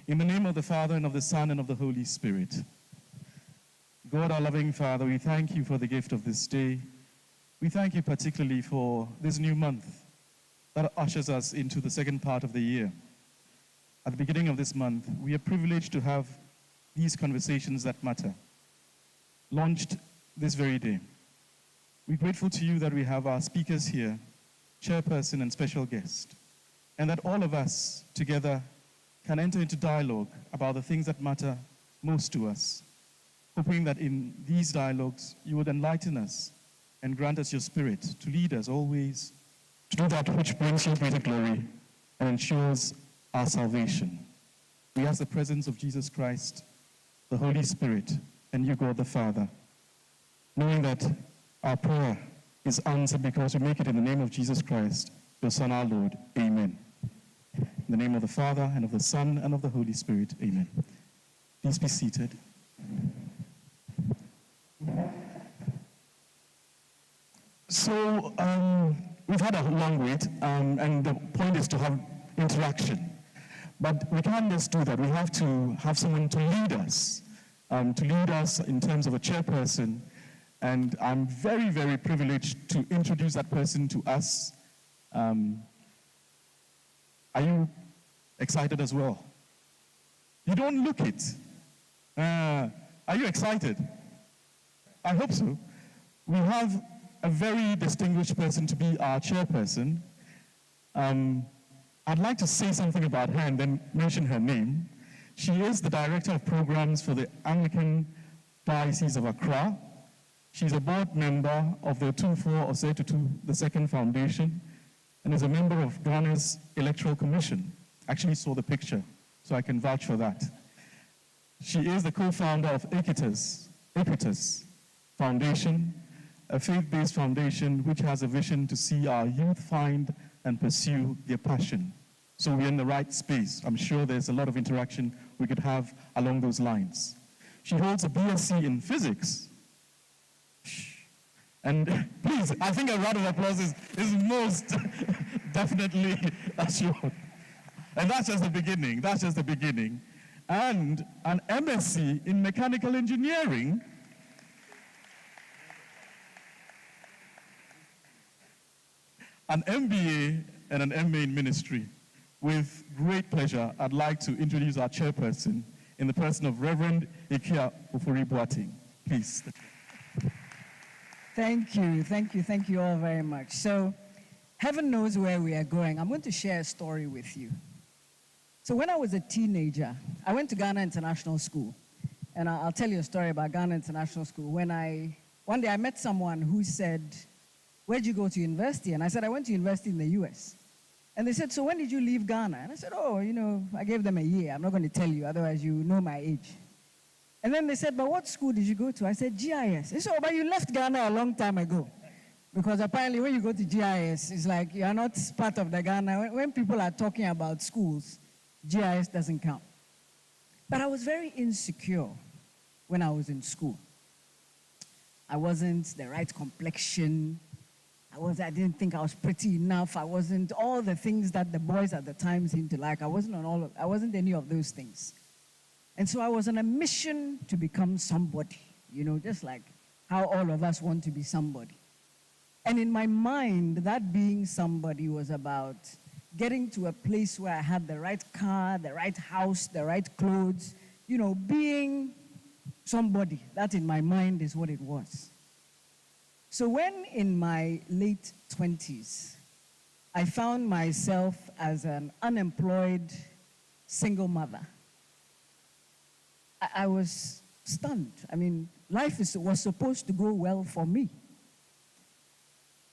In the name of the Father, and of the Son, and of the Holy Spirit. God, our loving Father, we thank you for the gift of this day. We thank you particularly for this new month that ushers us into the second part of the year. At the beginning of this month, we are privileged to have these conversations that matter, launched this very day. We're grateful to you that we have our speakers here, chairperson and special guest, and that all of us together can enter into dialogue about the things that matter most to us, hoping that in these dialogues you would enlighten us and grant us your spirit to lead us always to do that which brings you greater glory and ensures our salvation. We ask the presence of Jesus Christ, the Holy Spirit, and you, God the Father, knowing that our prayer is answered because we make it in the name of Jesus Christ, your Son, our Lord. Amen. In the name of the Father, and of the Son, and of the Holy Spirit. Amen. Please be seated. So, we've had a long wait, and the point is to have interaction. But we can't just do that. We have to have someone to lead us in terms of a chairperson. And I'm very, very privileged to introduce that person to us. Are you excited as well? You don't look it. Are you excited? I hope so. We have a very distinguished person to be our chairperson. I'd like to say something about her and then mention her name. She is the Director of Programs for the Anglican Diocese of Accra. She's a board member of the 2-4 Osetutu II Foundation and is a member of Ghana's Electoral Commission. Actually saw the picture, so I can vouch for that. She is the co-founder of Equitas Foundation, a faith-based foundation which has a vision to see our youth find and pursue their passion. So we're in the right space. I'm sure there's a lot of interaction we could have along those lines. She holds a BSc in physics. And please, I think a round of applause is most definitely assured. And that's just the beginning. That's just the beginning. And an MSc in mechanical engineering. An MBA and an MA in ministry. With great pleasure, I'd like to introduce our chairperson in the person of Reverend Ikia Ofori-Boateng. Please. Thank you all very much. So, heaven knows where we are going. I'm going to share a story with you. So when I was a teenager, I went to Ghana International School. And I'll tell you a story about Ghana International School. One day I met someone who said, "Where'd you go to university?" And I said, "I went to university in the US." And they said, "So when did you leave Ghana?" And I said, "Oh, I gave them a year. I'm not going to tell you, otherwise you know my age." And then they said, "But what school did you go to?" I said, "GIS." They said, "Oh, but you left Ghana a long time ago." Because apparently when you go to GIS, it's like you are not part of the Ghana. When people are talking about schools, GIS doesn't count. But I was very insecure when I was in school. I wasn't the right complexion. I didn't think I was pretty enough. I wasn't all the things that the boys at the time seemed to like. I wasn't any of those things. And so I was on a mission to become somebody, just like how all of us want to be somebody. And in my mind, that being somebody was about getting to a place where I had the right car, the right house, the right clothes, being somebody. That in my mind is what it was. So when in my late 20s, I found myself as an unemployed single mother, I was stunned. Life was supposed to go well for me.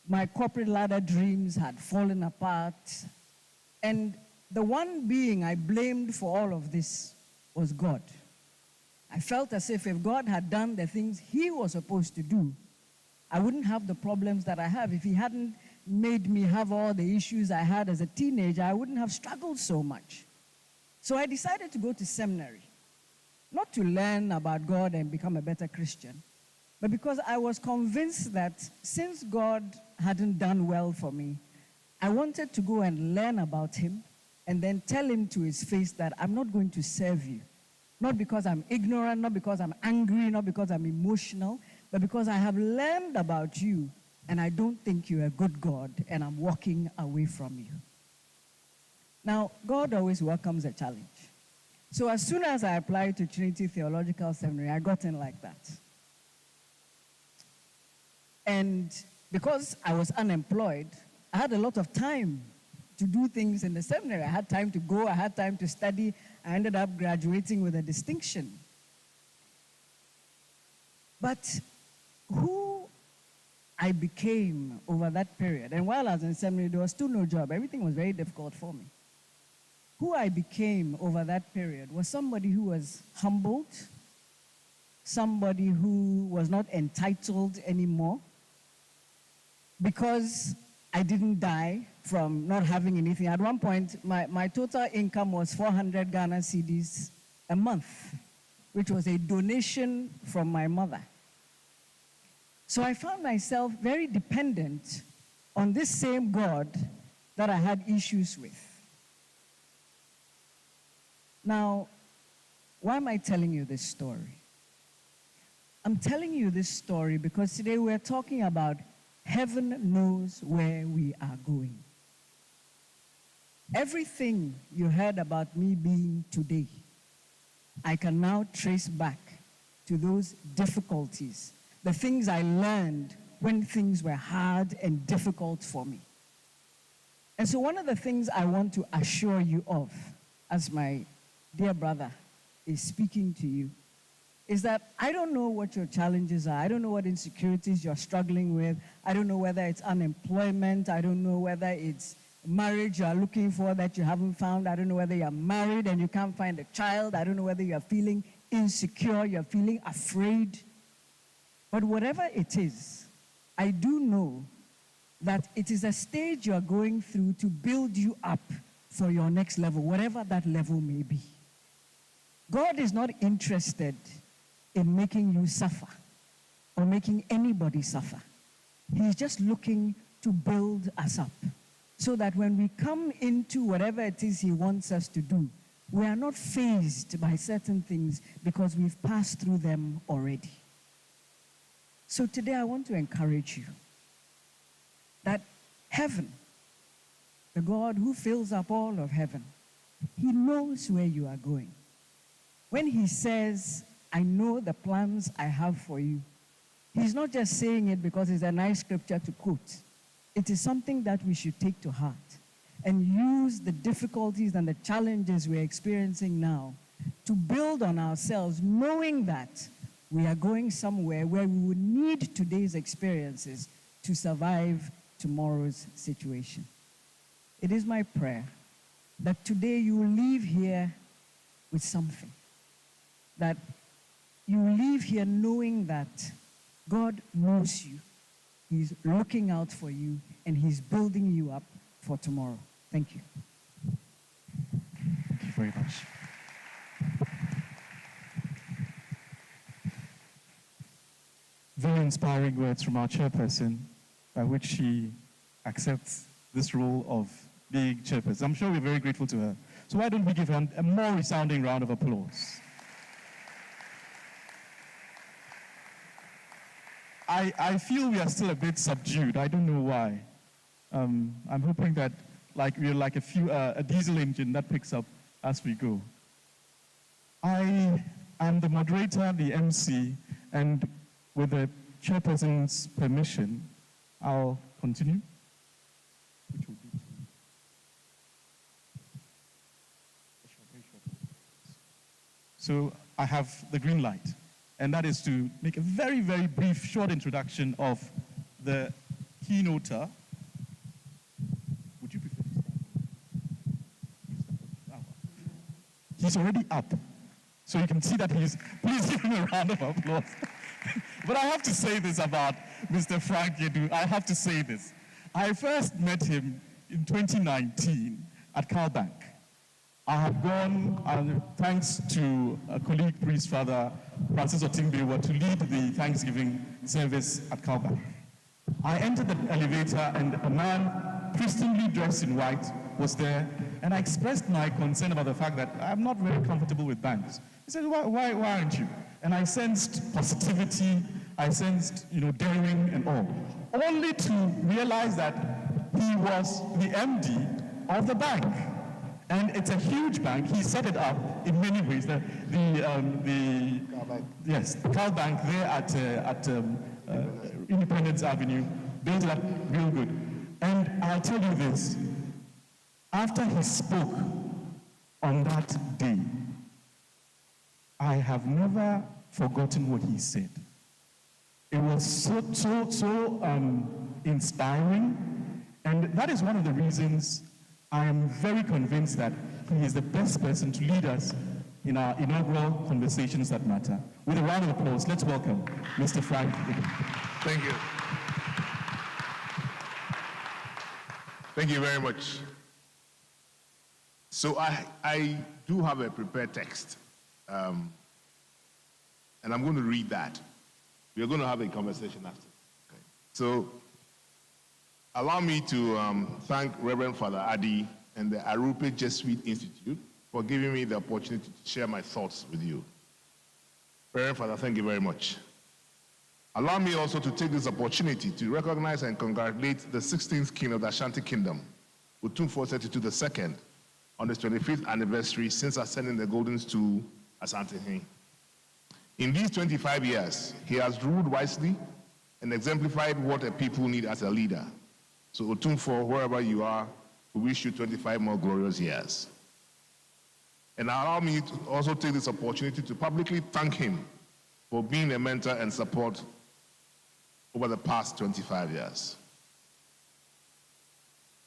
My corporate ladder dreams had fallen apart. And the one being I blamed for all of this was God. I felt as if God had done the things he was supposed to do, I wouldn't have the problems that I have. If he hadn't made me have all the issues I had as a teenager, I wouldn't have struggled so much. So I decided to go to seminary, not to learn about God and become a better Christian, but because I was convinced that since God hadn't done well for me, I wanted to go and learn about him and then tell him to his face that I'm not going to serve you. Not because I'm ignorant, not because I'm angry, not because I'm emotional, but because I have learned about you and I don't think you're a good God and I'm walking away from you. Now, God always welcomes a challenge. So as soon as I applied to Trinity Theological Seminary, I got in like that. And because I was unemployed, I had a lot of time to do things in the seminary. I had time to go, I had time to study. I ended up graduating with a distinction. But who I became over that period, and while I was in seminary, there was still no job. Everything was very difficult for me. Who I became over that period was somebody who was humbled, somebody who was not entitled anymore, because I didn't die from not having anything. At one point, my total income was 400 Ghana cedis a month, which was a donation from my mother. So I found myself very dependent on this same God that I had issues with. Now, why am I telling you this story? I'm telling you this story because today we're talking about heaven knows where we are going. Everything you heard about me being today, I can now trace back to those difficulties, the things I learned when things were hard and difficult for me. And so one of the things I want to assure you of, as my dear brother is speaking to you, is that I don't know what your challenges are. I don't know what insecurities you're struggling with. I don't know whether it's unemployment. I don't know whether it's marriage you're looking for that you haven't found. I don't know whether you're married and you can't find a child. I don't know whether you're feeling insecure, you're feeling afraid. But whatever it is, I do know that it is a stage you're going through to build you up for your next level, whatever that level may be. God is not interested in making you suffer or making anybody suffer. He's just looking to build us up so that when we come into whatever it is he wants us to do, we are not fazed by certain things because we've passed through them already. So today I want to encourage you that heaven, the God who fills up all of heaven, he knows where you are going. When he says, I know the plans I have for you, he's not just saying it because it's a nice scripture to quote. It is something that we should take to heart and use the difficulties and the challenges we're experiencing now to build on ourselves, knowing that we are going somewhere where we would need today's experiences to survive tomorrow's situation. It is my prayer that today you will leave here with something. That you will leave here knowing that God knows you. He's looking out for you and he's building you up for tomorrow. Thank you. Thank you very much. Very inspiring words from our chairperson, by which she accepts this role of being chairperson. I'm sure we're very grateful to her. So why don't we give her a more resounding round of applause? I feel we are still a bit subdued. I don't know why. I'm hoping that we're like a diesel engine that picks up as we go. I am the moderator, the MC, and with the chairperson's permission, I'll continue. Which will be so I have the green light, and that is to make a very, very brief, short introduction of the keynoter. Would you prefer to stand? He's already up, so you can see that please give him a round of applause. But I have to say this about Mr. Frank Yedu. I have to say this. I first met him in 2019 at CalBank. I have gone, thanks to a colleague, priest Father Francis Otimbewa, to lead the Thanksgiving service at CalBank. I entered the elevator and a man, Christianly dressed in white, was there, And I expressed my concern about the fact that I'm not very comfortable with banks. He said, why aren't you? And I sensed positivity, I sensed, daring and all. Only to realize that he was the MD of the bank. And it's a huge bank. He set it up in many ways. The Cal Bank there at Independence Avenue, built it up real good. And I'll tell you this, after he spoke on that day, I have never forgotten what he said. It was so inspiring, and that is one of the reasons I am very convinced that he is the best person to lead us in our inaugural Conversations That Matter. With a round of applause, let's welcome Mr. Frank. Thank you. Thank you very much. So I do have a prepared text, and I'm going to read that. We're going to have a conversation after. Okay. So allow me to thank Reverend Father Adi and the Arrupe Jesuit Institute for giving me the opportunity to share my thoughts with you. Reverend Father, thank you very much. Allow me also to take this opportunity to recognize and congratulate the 16th King of the Ashanti Kingdom, Otumfuo Setitu II, on his 25th anniversary since ascending the golden stool as Asante. In these 25 years, he has ruled wisely and exemplified what a people need as a leader. So Otumfuo, wherever you are, we wish you 25 more glorious years. And allow me to also take this opportunity to publicly thank him for being a mentor and support over the past 25 years.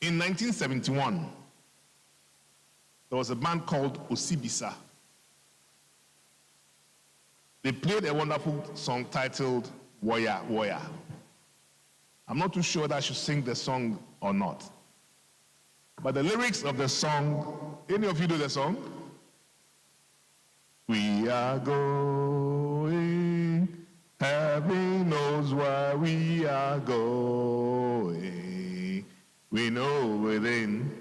In 1971, there was a band called Osibisa. They played a wonderful song titled Warrior, Warrior. I'm not too sure that I should sing the song or not. But the lyrics of the song, any of you know the song? We are going, heaven knows where we are going. We know within,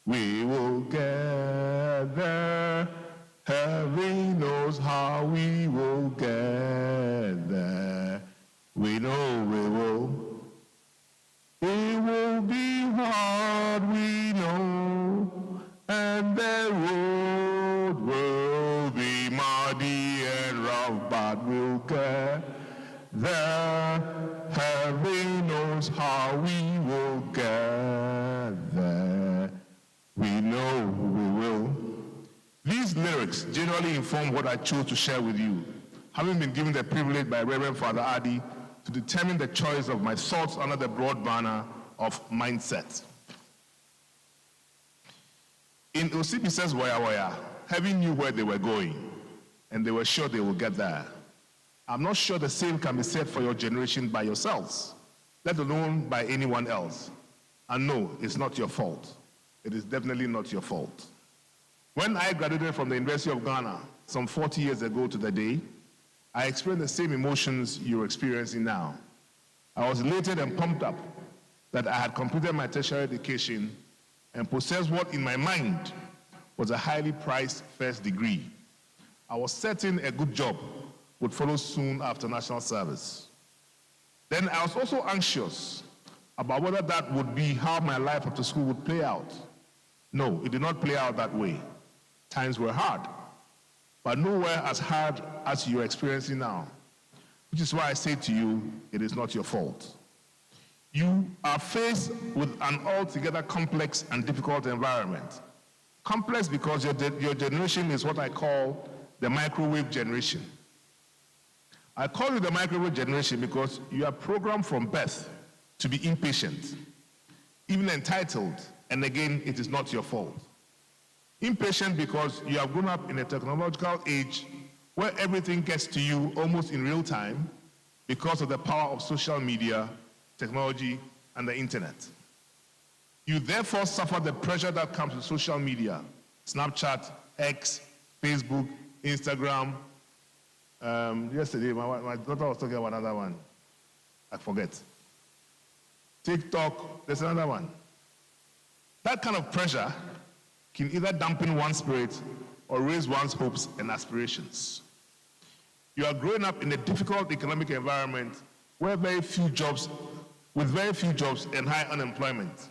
we will get there. Heaven knows how we will get there. We know we will. It will be hard, we know, and the road will be muddy and rough, but we'll get there. Heaven knows how we will get there. We know we will. These lyrics generally inform what I chose to share with you, having been given the privilege by Reverend Father Adi to determine the choice of my thoughts under the broad banner of mindset. In Osibisa's Waya Waya, heaven knew where they were going, and they were sure they would get there. I'm not sure the same can be said for your generation by yourselves, let alone by anyone else. And no, it's not your fault. It is definitely not your fault. When I graduated from the University of Ghana some 40 years ago to the day, I experienced the same emotions you're experiencing now. I was elated and pumped up that I had completed my tertiary education and possessed what in my mind was a highly priced first degree. I was certain a good job would follow soon after national service. Then I was also anxious about whether that would be how my life after school would play out. No, it did not play out that way. Times were hard, but nowhere as hard as you're experiencing now, which is why I say to you, it is not your fault. You are faced with an altogether complex and difficult environment. Complex because your generation is what I call the microwave generation. I call it the microwave generation because you are programmed from birth to be impatient, even entitled, and again, it is not your fault. Impatient because you have grown up in a technological age where everything gets to you almost in real time because of the power of social media, technology, and the internet. You therefore suffer the pressure that comes with social media, Snapchat, X, Facebook, Instagram. Yesterday, my daughter was talking about another one. I forget. TikTok, there's another one. That kind of pressure can either dampen one's spirit or raise one's hopes and aspirations. You are growing up in a difficult economic environment with very few jobs and high unemployment.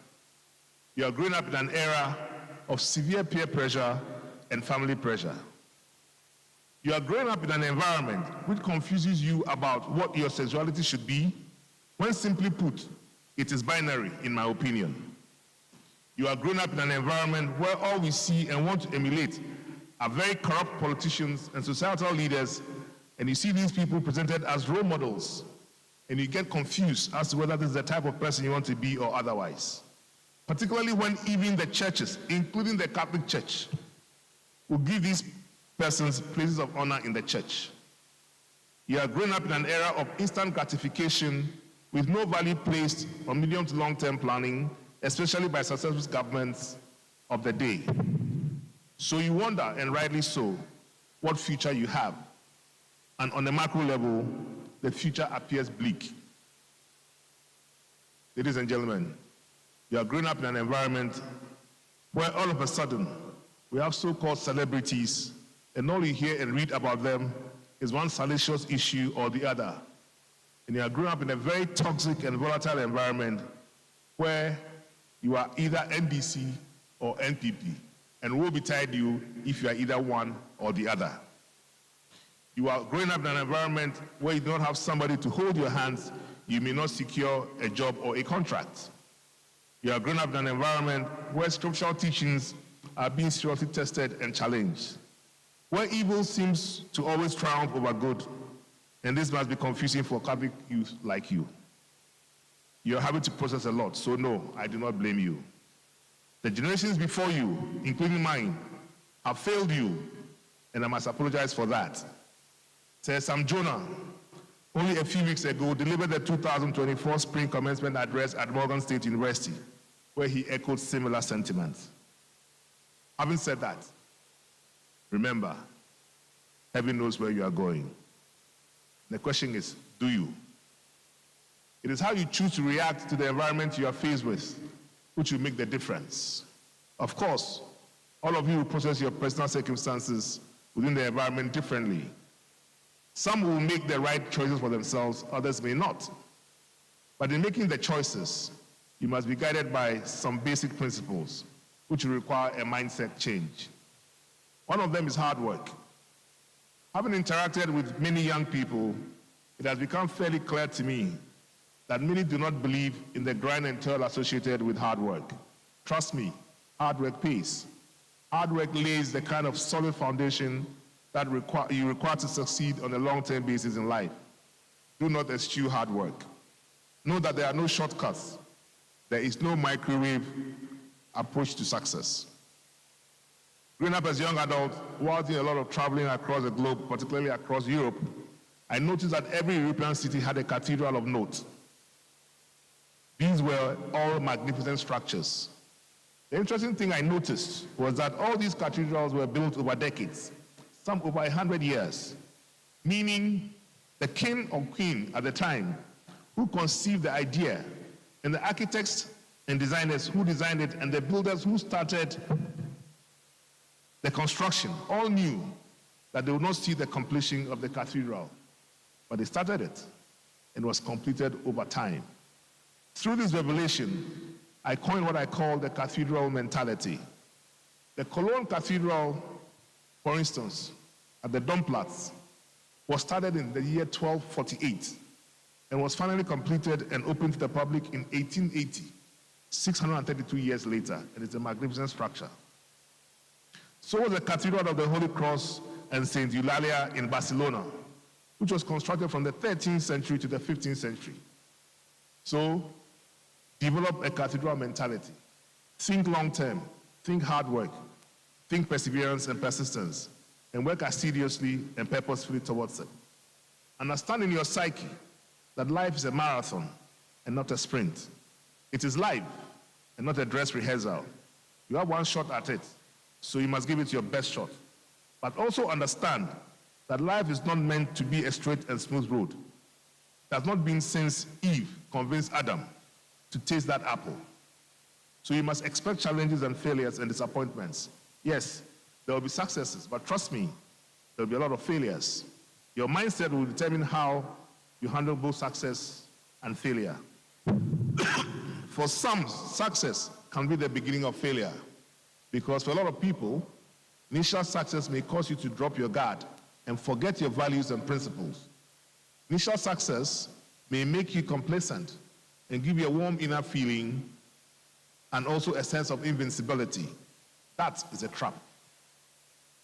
You are growing up in an era of severe peer pressure and family pressure. You are growing up in an environment which confuses you about what your sexuality should be, when simply put, it is binary, in my opinion. You are growing up in an environment where all we see and want to emulate are very corrupt politicians and societal leaders, and you see these people presented as role models, and you get confused as to whether this is the type of person you want to be or otherwise. Particularly when even the churches, including the Catholic Church, will give these persons places of honor in the church. You are growing up in an era of instant gratification with no value placed on medium to long-term planning, especially by successful governments of the day. So you wonder, and rightly so, what future you have. And on the macro level, the future appears bleak. Ladies and gentlemen, you are growing up in an environment where all of a sudden we have so-called celebrities, and all you hear and read about them is one salacious issue or the other. And you are growing up in a very toxic and volatile environment where you are either NDC or NPP, and woe betide you if you are either one or the other. You are growing up in an environment where you don't have somebody to hold your hands, you may not secure a job or a contract. You are growing up in an environment where scriptural teachings are being seriously tested and challenged, where evil seems to always triumph over good, and this must be confusing for Catholic youth like you. You are having to process a lot, so no, I do not blame you. The generations before you, including mine, have failed you, and I must apologize for that. Sir Sam Jonah, only a few weeks ago, delivered the 2024 Spring Commencement Address at Morgan State University, where he echoed similar sentiments. Having said that, remember, heaven knows where you are going. The question is, do you? It is how you choose to react to the environment you are faced with, which will make the difference. Of course, all of you will process your personal circumstances within the environment differently. Some will make the right choices for themselves, others may not. But in making the choices, you must be guided by some basic principles, which will require a mindset change. One of them is hard work. Having interacted with many young people, it has become fairly clear to me that many do not believe in the grind and toil associated with hard work. Trust me, hard work pays. Hard work lays the kind of solid foundation that you require to succeed on a long-term basis in life. Do not eschew hard work. Know that there are no shortcuts. There is no microwave approach to success. Growing up as a young adult, while doing a lot of traveling across the globe, particularly across Europe, I noticed that every European city had a cathedral of note. These were all magnificent structures. The interesting thing I noticed was that all these cathedrals were built over decades, some over 100 years, meaning the king or queen at the time who conceived the idea, and the architects and designers who designed it, and the builders who started the construction all knew that they would not see the completion of the cathedral, but they started it, and it was completed over time. Through this revelation, I coined what I call the cathedral mentality. The Cologne Cathedral, for instance, at the Domplatz, was started in the year 1248 and was finally completed and opened to the public in 1880, 632 years later, and it's a magnificent structure. So was the Cathedral of the Holy Cross and St. Eulalia in Barcelona, which was constructed from the 13th century to the 15th century. So, develop a cathedral mentality. Think long-term, think hard work, think perseverance and persistence, and work assiduously and purposefully towards it. Understand in your psyche that life is a marathon and not a sprint. It is life and not a dress rehearsal. You have one shot at it, so you must give it your best shot. But also understand that life is not meant to be a straight and smooth road. It has not been since Eve convinced Adam to taste that apple. So you must expect challenges and failures and disappointments. Yes, there will be successes, but trust me, there will be a lot of failures. Your mindset will determine how you handle both success and failure. For some, success can be the beginning of failure, because for a lot of people, initial success may cause you to drop your guard and forget your values and principles. Initial success may make you complacent and give you a warm inner feeling and also a sense of invincibility. That is a trap.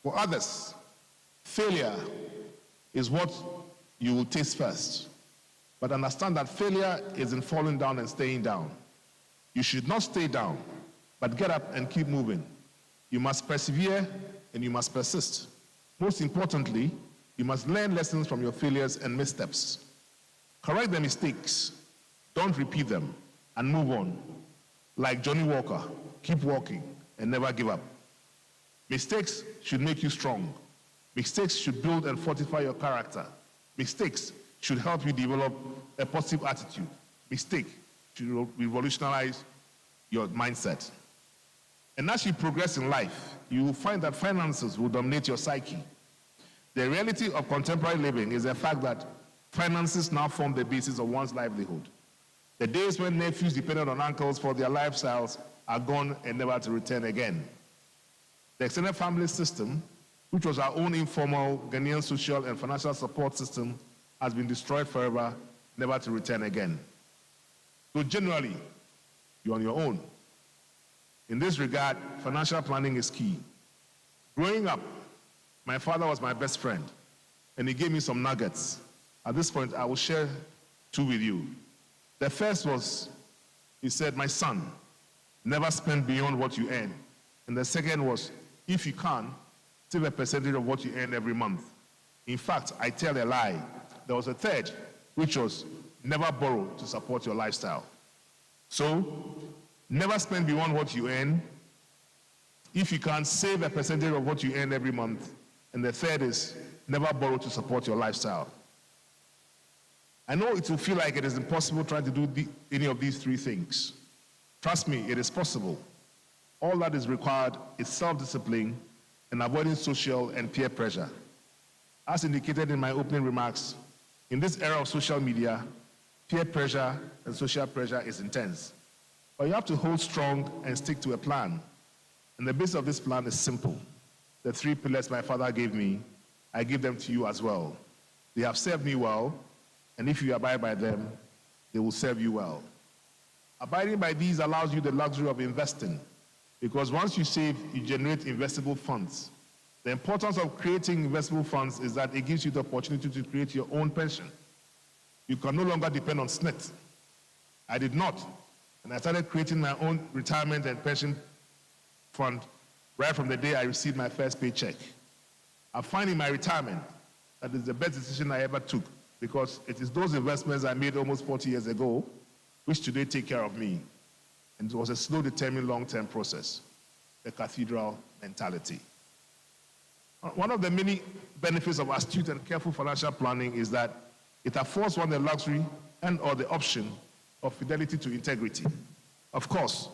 For others, failure is what you will taste first. But understand that failure is in falling down and staying down. You should not stay down, but get up and keep moving. You must persevere and you must persist. Most importantly, you must learn lessons from your failures and missteps. Correct the mistakes, don't repeat them, and move on. Like Johnny Walker, keep walking and never give up. Mistakes should make you strong. Mistakes should build and fortify your character. Mistakes should help you develop a positive attitude. Mistake should revolutionize your mindset. And as you progress in life, you will find that finances will dominate your psyche. The reality of contemporary living is the fact that finances now form the basis of one's livelihood. The days when nephews depended on uncles for their lifestyles are gone and never to return again. The extended family system, which was our own informal Ghanaian social and financial support system, has been destroyed forever, never to return again. So generally, you're on your own. In this regard, financial planning is key. Growing up, my father was my best friend, and he gave me some nuggets. At this point, I will share two with you. The first was, he said, my son, never spend beyond what you earn. And the second was, if you can, save a percentage of what you earn every month. In fact, I tell a lie. There was a third, which was, never borrow to support your lifestyle. So, never spend beyond what you earn. If you can, save a percentage of what you earn every month. And the third is, never borrow to support your lifestyle. I know it will feel like it is impossible trying to do any of these three things. Trust me, it is possible. All that is required is self-discipline and avoiding social and peer pressure. As indicated in my opening remarks, in this era of social media, peer pressure and social pressure is intense. But you have to hold strong and stick to a plan. And the base of this plan is simple. The 3 pillars my father gave me, I give them to you as well. They have served me well, and if you abide by them, they will serve you well. Abiding by these allows you the luxury of investing, because once you save, you generate investable funds. The importance of creating investable funds is that it gives you the opportunity to create your own pension. You can no longer depend on SNIT. I did not, and I started creating my own retirement and pension fund right from the day I received my first paycheck. I find in my retirement that is the best decision I ever took, because it is those investments I made almost 40 years ago which today take care of me. And it was a slow, determined, long-term process, the cathedral mentality. One of the many benefits of astute and careful financial planning is that it affords one the luxury and/or the option of fidelity to integrity. Of course,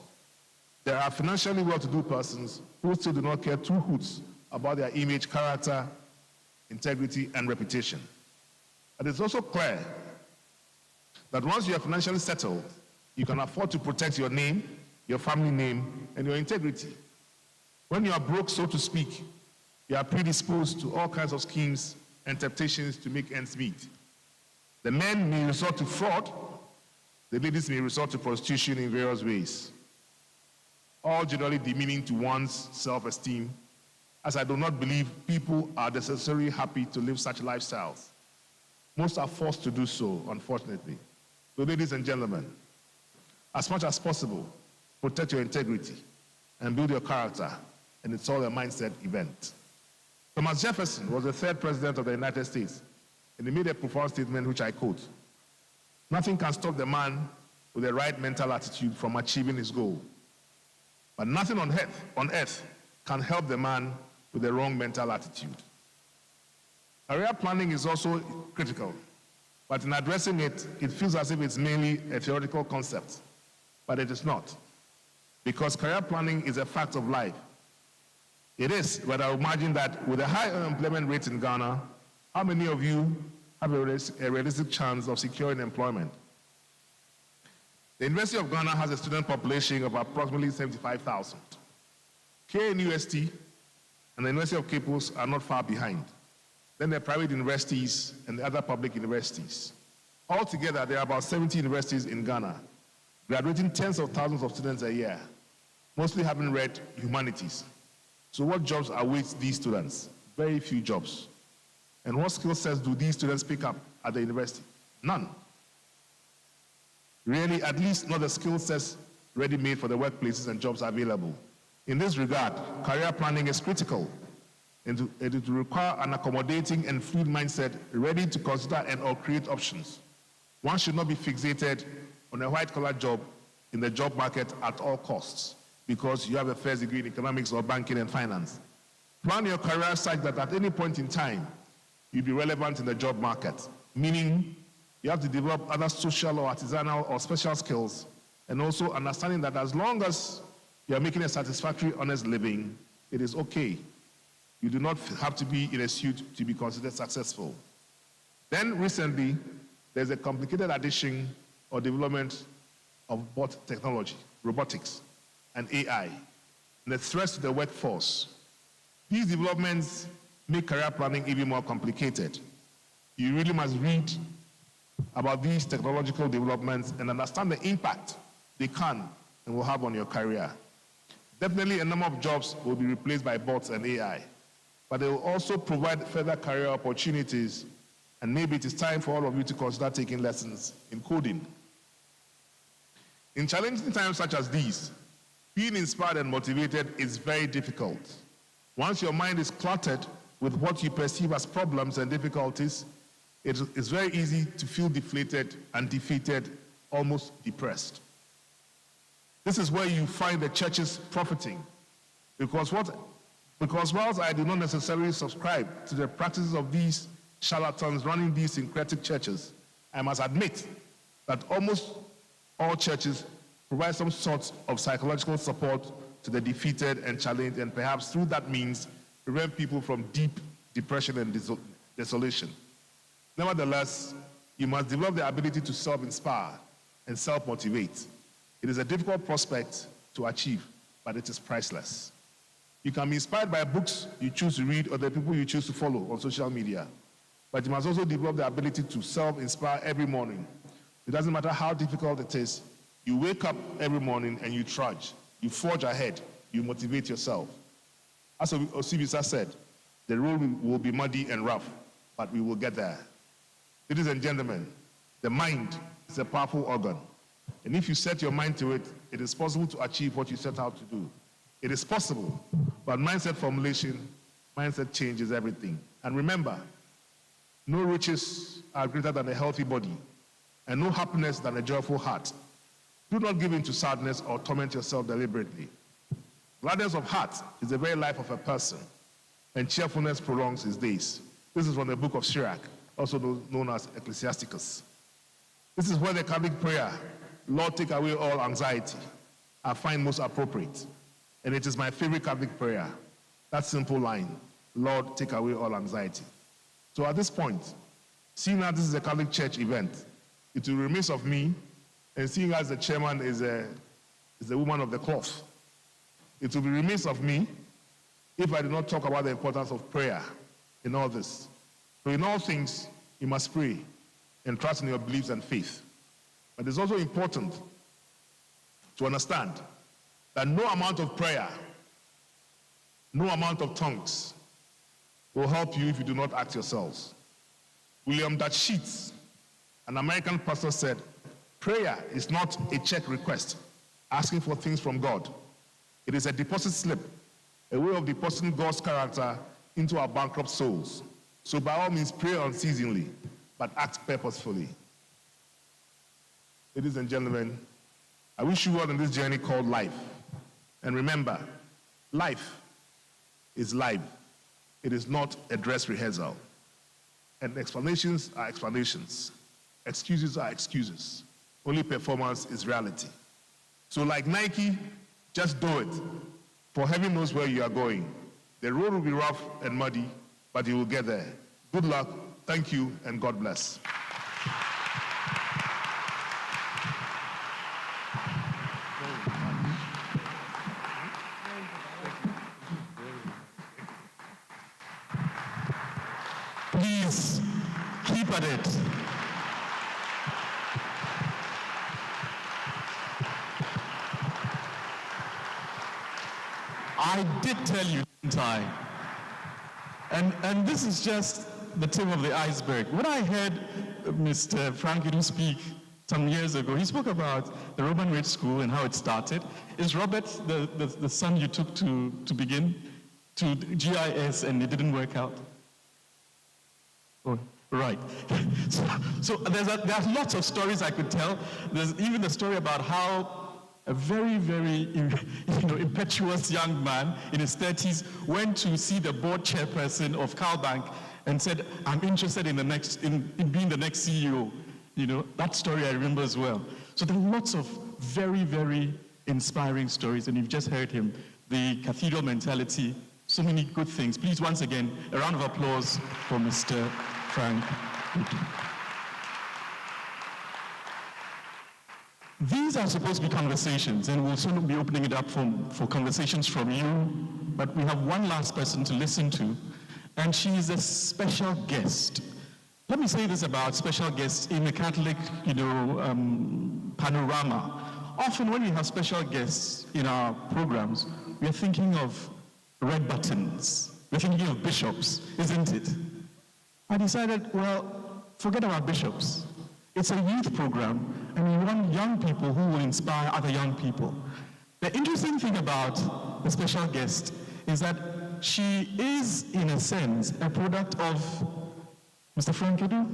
there are financially well-to-do persons who still do not care two hoots about their image, character, integrity, and reputation. But it's also clear that once you are financially settled, you can afford to protect your name, your family name, and your integrity. When you are broke, so to speak, you are predisposed to all kinds of schemes and temptations to make ends meet. The men may resort to fraud, the ladies may resort to prostitution in various ways, all generally demeaning to one's self-esteem, as I do not believe people are necessarily happy to live such lifestyles. Most are forced to do so, unfortunately. So, ladies and gentlemen, as much as possible, protect your integrity and build your character, and it's all a mindset event. Thomas Jefferson was the 3rd president of the United States, and he made a profound statement which I quote: "Nothing can stop the man with the right mental attitude from achieving his goal, but nothing on earth can help the man with the wrong mental attitude." Career planning is also critical, but in addressing it, it feels as if it's mainly a theoretical concept, but it is not. because career planning is a fact of life. It is, but I imagine that with a high unemployment rate in Ghana, how many of you have a realistic chance of securing employment? The University of Ghana has a student population of approximately 75,000. KNUST and the University of Cape Coast are not far behind. Then there are private universities and the other public universities. Altogether, there are about 70 universities in Ghana, graduating tens of thousands of students a year, mostly having read humanities. So what jobs await these students? Very few jobs. And what skill sets do these students pick up at the university? None. Really, at least not the skill sets ready-made for the workplaces and jobs available. In this regard, career planning is critical, and it will require an accommodating and fluid mindset ready to consider and or create options. One should not be fixated on a white-collar job in the job market at all costs because you have a first degree in economics or banking and finance. Plan your career such that at any point in time, you'll be relevant in the job market, meaning you have to develop other social or artisanal or special skills, and also understanding that as long as you're making a satisfactory, honest living, it is okay. You do not have to be in a suit to be considered successful. Then recently, there's a complicated addition or development of both technology, robotics, and AI, and the threats to the workforce. These developments make career planning even more complicated. You really must read about these technological developments and understand the impact they can and will have on your career. Definitely a number of jobs will be replaced by bots and AI, but they will also provide further career opportunities, and maybe it is time for all of you to consider taking lessons in coding. In challenging times such as these, being inspired and motivated is very difficult. Once your mind is cluttered with what you perceive as problems and difficulties, it is very easy to feel deflated and defeated, almost depressed. This is where you find the churches profiting, because whilst I do not necessarily subscribe to the practices of these charlatans running these syncretic churches, I must admit that almost all churches provide some sort of psychological support to the defeated and challenged, and perhaps through that means prevent people from deep depression and desolation. Nevertheless, you must develop the ability to self-inspire and self-motivate. It is a difficult prospect to achieve, but it is priceless. You can be inspired by books you choose to read or the people you choose to follow on social media, but you must also develop the ability to self-inspire every morning. It doesn't matter how difficult it is. You wake up every morning and you trudge. You forge ahead. You motivate yourself. As Osibisa said, the road will be muddy and rough, but we will get there. Ladies and gentlemen, the mind is a powerful organ. And if you set your mind to it, it is possible to achieve what you set out to do. It is possible, but mindset formulation, mindset change is everything. And remember, no riches are greater than a healthy body, and no happiness than a joyful heart. Do not give in to sadness or torment yourself deliberately. Gladness of heart is the very life of a person, and cheerfulness prolongs his days. This is from the book of Sirach, also known as Ecclesiasticus. This is where the Catholic prayer, Lord, take away all anxiety, I find most appropriate. And it is my favorite Catholic prayer, that simple line, Lord, take away all anxiety. So at this point, seeing that this is a Catholic Church event, it will remiss of me, and seeing as the chairman is a woman of the cloth, it will be remiss of me if I do not talk about the importance of prayer in all this. So in all things, you must pray and trust in your beliefs and faith. But it's also important to understand that no amount of prayer, no amount of tongues will help you if you do not act yourselves. William Dutch Sheets, an American pastor, said, prayer is not a check request asking for things from God. It is a deposit slip, a way of depositing God's character into our bankrupt souls. So by all means, pray unceasingly, but act purposefully. Ladies and gentlemen, I wish you well in this journey called life. And remember, life is live. It is not a dress rehearsal. And explanations are explanations. Excuses are excuses. Only performance is reality. So like Nike, Just do it. For heaven knows where you are going. The road will be rough and muddy, but you will get there. Good luck, thank you, and God bless. Please, keep at it. I did tell you, didn't I? And this is just the tip of the iceberg. When I heard Mr. Frank Edu speak some years ago, he spoke about the Roman Ridge School and how it started. Is Robert the son you took to begin to GIS and it didn't work out? Oh, right. So there are lots of stories I could tell. There's even the story about how a very, very impetuous young man in his 30s went to see the board chairperson of CalBank and said, I'm interested in being the next CEO. That story I remember as well. So there are lots of very, very inspiring stories, and you've just heard him. The cathedral mentality, so many good things. Please, once again, a round of applause for Mr. Frank. These are supposed to be conversations, and we'll soon be opening it up for conversations from you, but we have one last person to listen to, and she is a special guest. Let me say this about special guests in the Catholic, panorama. Often when we have special guests in our programs, we are thinking of red buttons. We're thinking of bishops, isn't it? I decided, well, forget about bishops. It's a youth program, and we want young people who will inspire other young people. The interesting thing about the special guest is that she is, in a sense, a product of Mr. Frank Edu.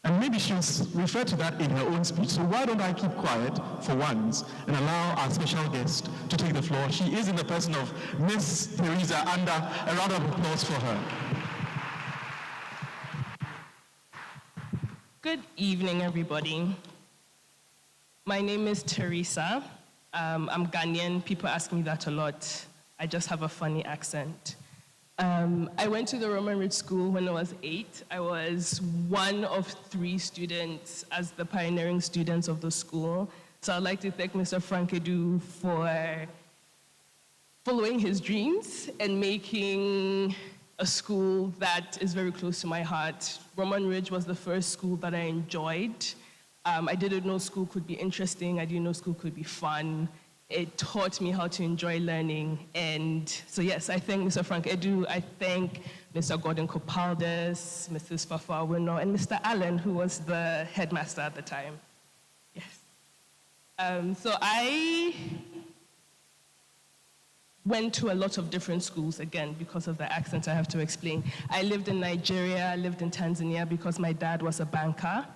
And maybe she'll refer to that in her own speech. So why don't I keep quiet for once and allow our special guest to take the floor? She is in the person of Miss Teresa Anda. A round of applause for her. Good evening, everybody. My name is Teresa. I'm Ghanaian. People ask me that a lot. I just have a funny accent. I went to the Roman Ridge School when I was 8. I was one of 3 students as the pioneering students of the school. So I'd like to thank Mr. Frank Edu for following his dreams and making a school that is very close to my heart. Roman Ridge was the first school that I enjoyed. I didn't know school could be interesting. I didn't know school could be fun. It taught me how to enjoy learning. And so yes, I thank Mr. Frank Edu. I thank Mr. Gordon Kopaldes, Mrs. Fafa Awino, and Mr. Allen, who was the headmaster at the time. Yes. So I went to a lot of different schools, again, because of the accent I have to explain. I lived in Nigeria, I lived in Tanzania because my dad was a banker.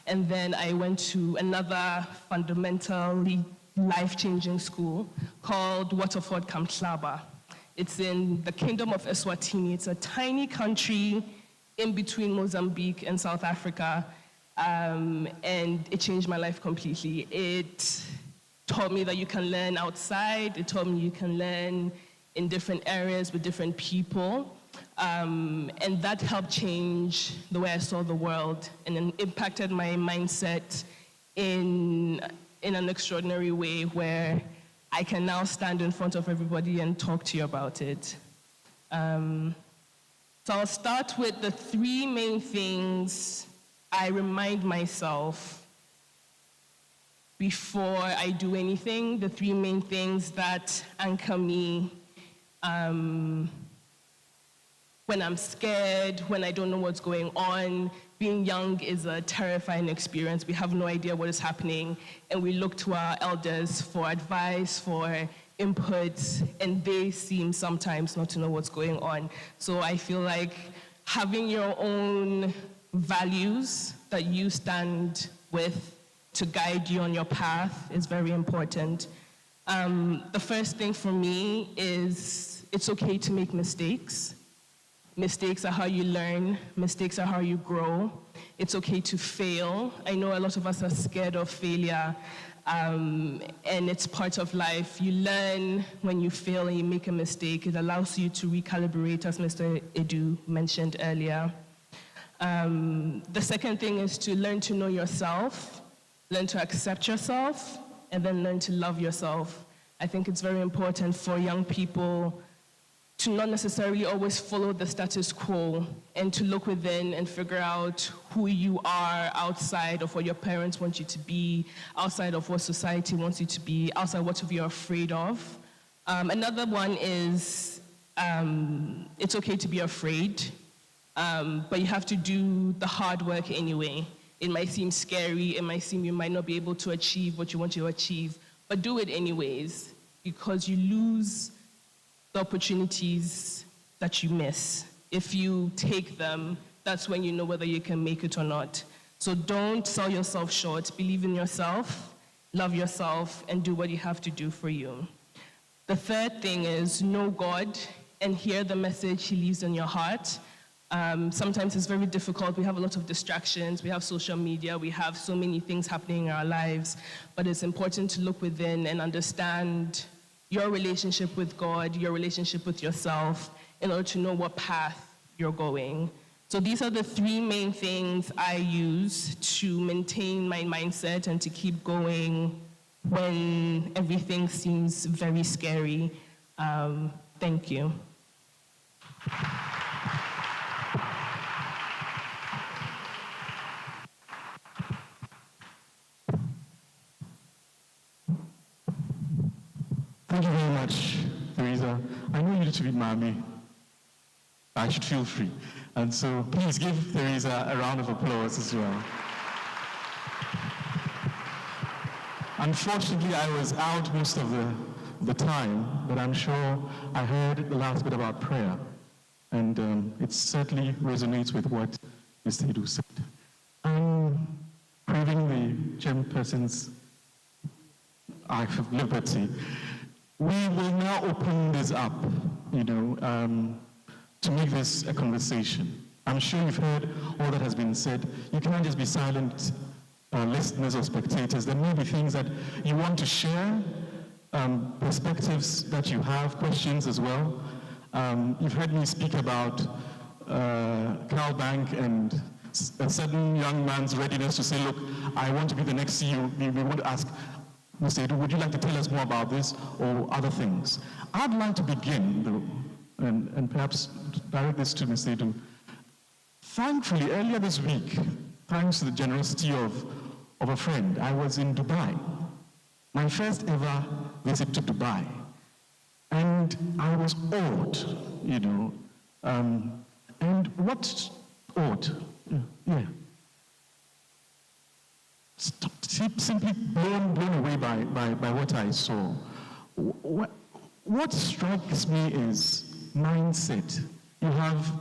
And then I went to another fundamentally life-changing school called Waterford Kamhlaba. It's in the Kingdom of Eswatini. It's a tiny country in between Mozambique and South Africa, and it changed my life completely. It taught me that you can learn outside. It taught me you can learn in different areas with different people, and that helped change the way I saw the world, and it impacted my mindset in an extraordinary way where I can now stand in front of everybody and talk to you about it. So I'll start with the 3 main things I remind myself before I do anything, the 3 main things that anchor me when I'm scared, when I don't know what's going on. Being young is a terrifying experience. We have no idea what is happening, and we look to our elders for advice, for input, and they seem sometimes not to know what's going on. So I feel like having your own values that you stand with to guide you on your path is very important. The first thing for me is it's okay to make mistakes. Mistakes are how you learn. Mistakes are how you grow. It's okay to fail. I know a lot of us are scared of failure. and it's part of life. You learn when you fail and you make a mistake. It allows you to recalibrate, as Mr. Edu mentioned earlier. The second thing is to learn to know yourself, learn to accept yourself, and then learn to love yourself. I think it's very important for young people to not necessarily always follow the status quo and to look within and figure out who you are outside of what your parents want you to be, outside of what society wants you to be, outside what you're afraid of. Another one is it's okay to be afraid, but you have to do the hard work anyway. It might seem scary, it might seem you might not be able to achieve what you want to achieve, but do it anyways, because you lose the opportunities that you miss. If you take them, that's when you know whether you can make it or not. So don't sell yourself short. Believe in yourself, love yourself, and do what you have to do for you. The third thing is know God and hear the message He leaves in your heart. Sometimes it's very difficult. We have a lot of distractions. We have social media. We have so many things happening in our lives. But it's important to look within and understand your relationship with God, your relationship with yourself, in order to know what path you're going. So these are the three main things I use to maintain my mindset and to keep going when everything seems very scary. Thank you. Thank you very much, Theresa. I know you need to be Mami. I should feel free. And so please give Theresa a round of applause as well. Unfortunately, I was out most of the time, but I'm sure I heard the last bit about prayer. And it certainly resonates with what Mr. Edu said. I'm craving the chairperson's act of liberty. We will now open this up, to make this a conversation. I'm sure you've heard all that has been said. You cannot just be silent listeners or spectators. There may be things that you want to share, perspectives that you have, questions as well. You've heard me speak about Cal Bank and a certain young man's readiness to say, look, I want to be the next CEO. We want to ask, Mr. Edu, would you like to tell us more about this or other things? I'd like to begin, though, and perhaps direct this to Mr. Edu. Thankfully, earlier this week, thanks to the generosity of a friend, I was in Dubai. My first ever visit to Dubai. And I was awed, and what awed? Yeah. Simply blown away by what I saw. What strikes me is mindset. You have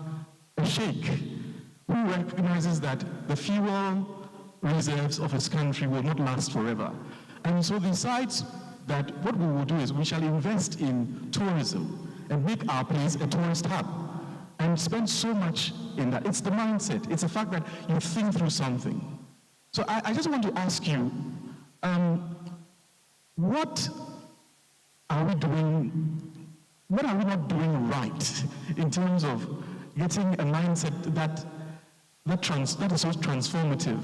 a sheikh who recognizes that the fuel reserves of his country will not last forever. And so decides that what we will do is we shall invest in tourism and make our place a tourist hub and spend so much in that. It's the mindset. It's the fact that you think through something. So I just want to ask you, what are we not doing right in terms of getting a mindset that is so transformative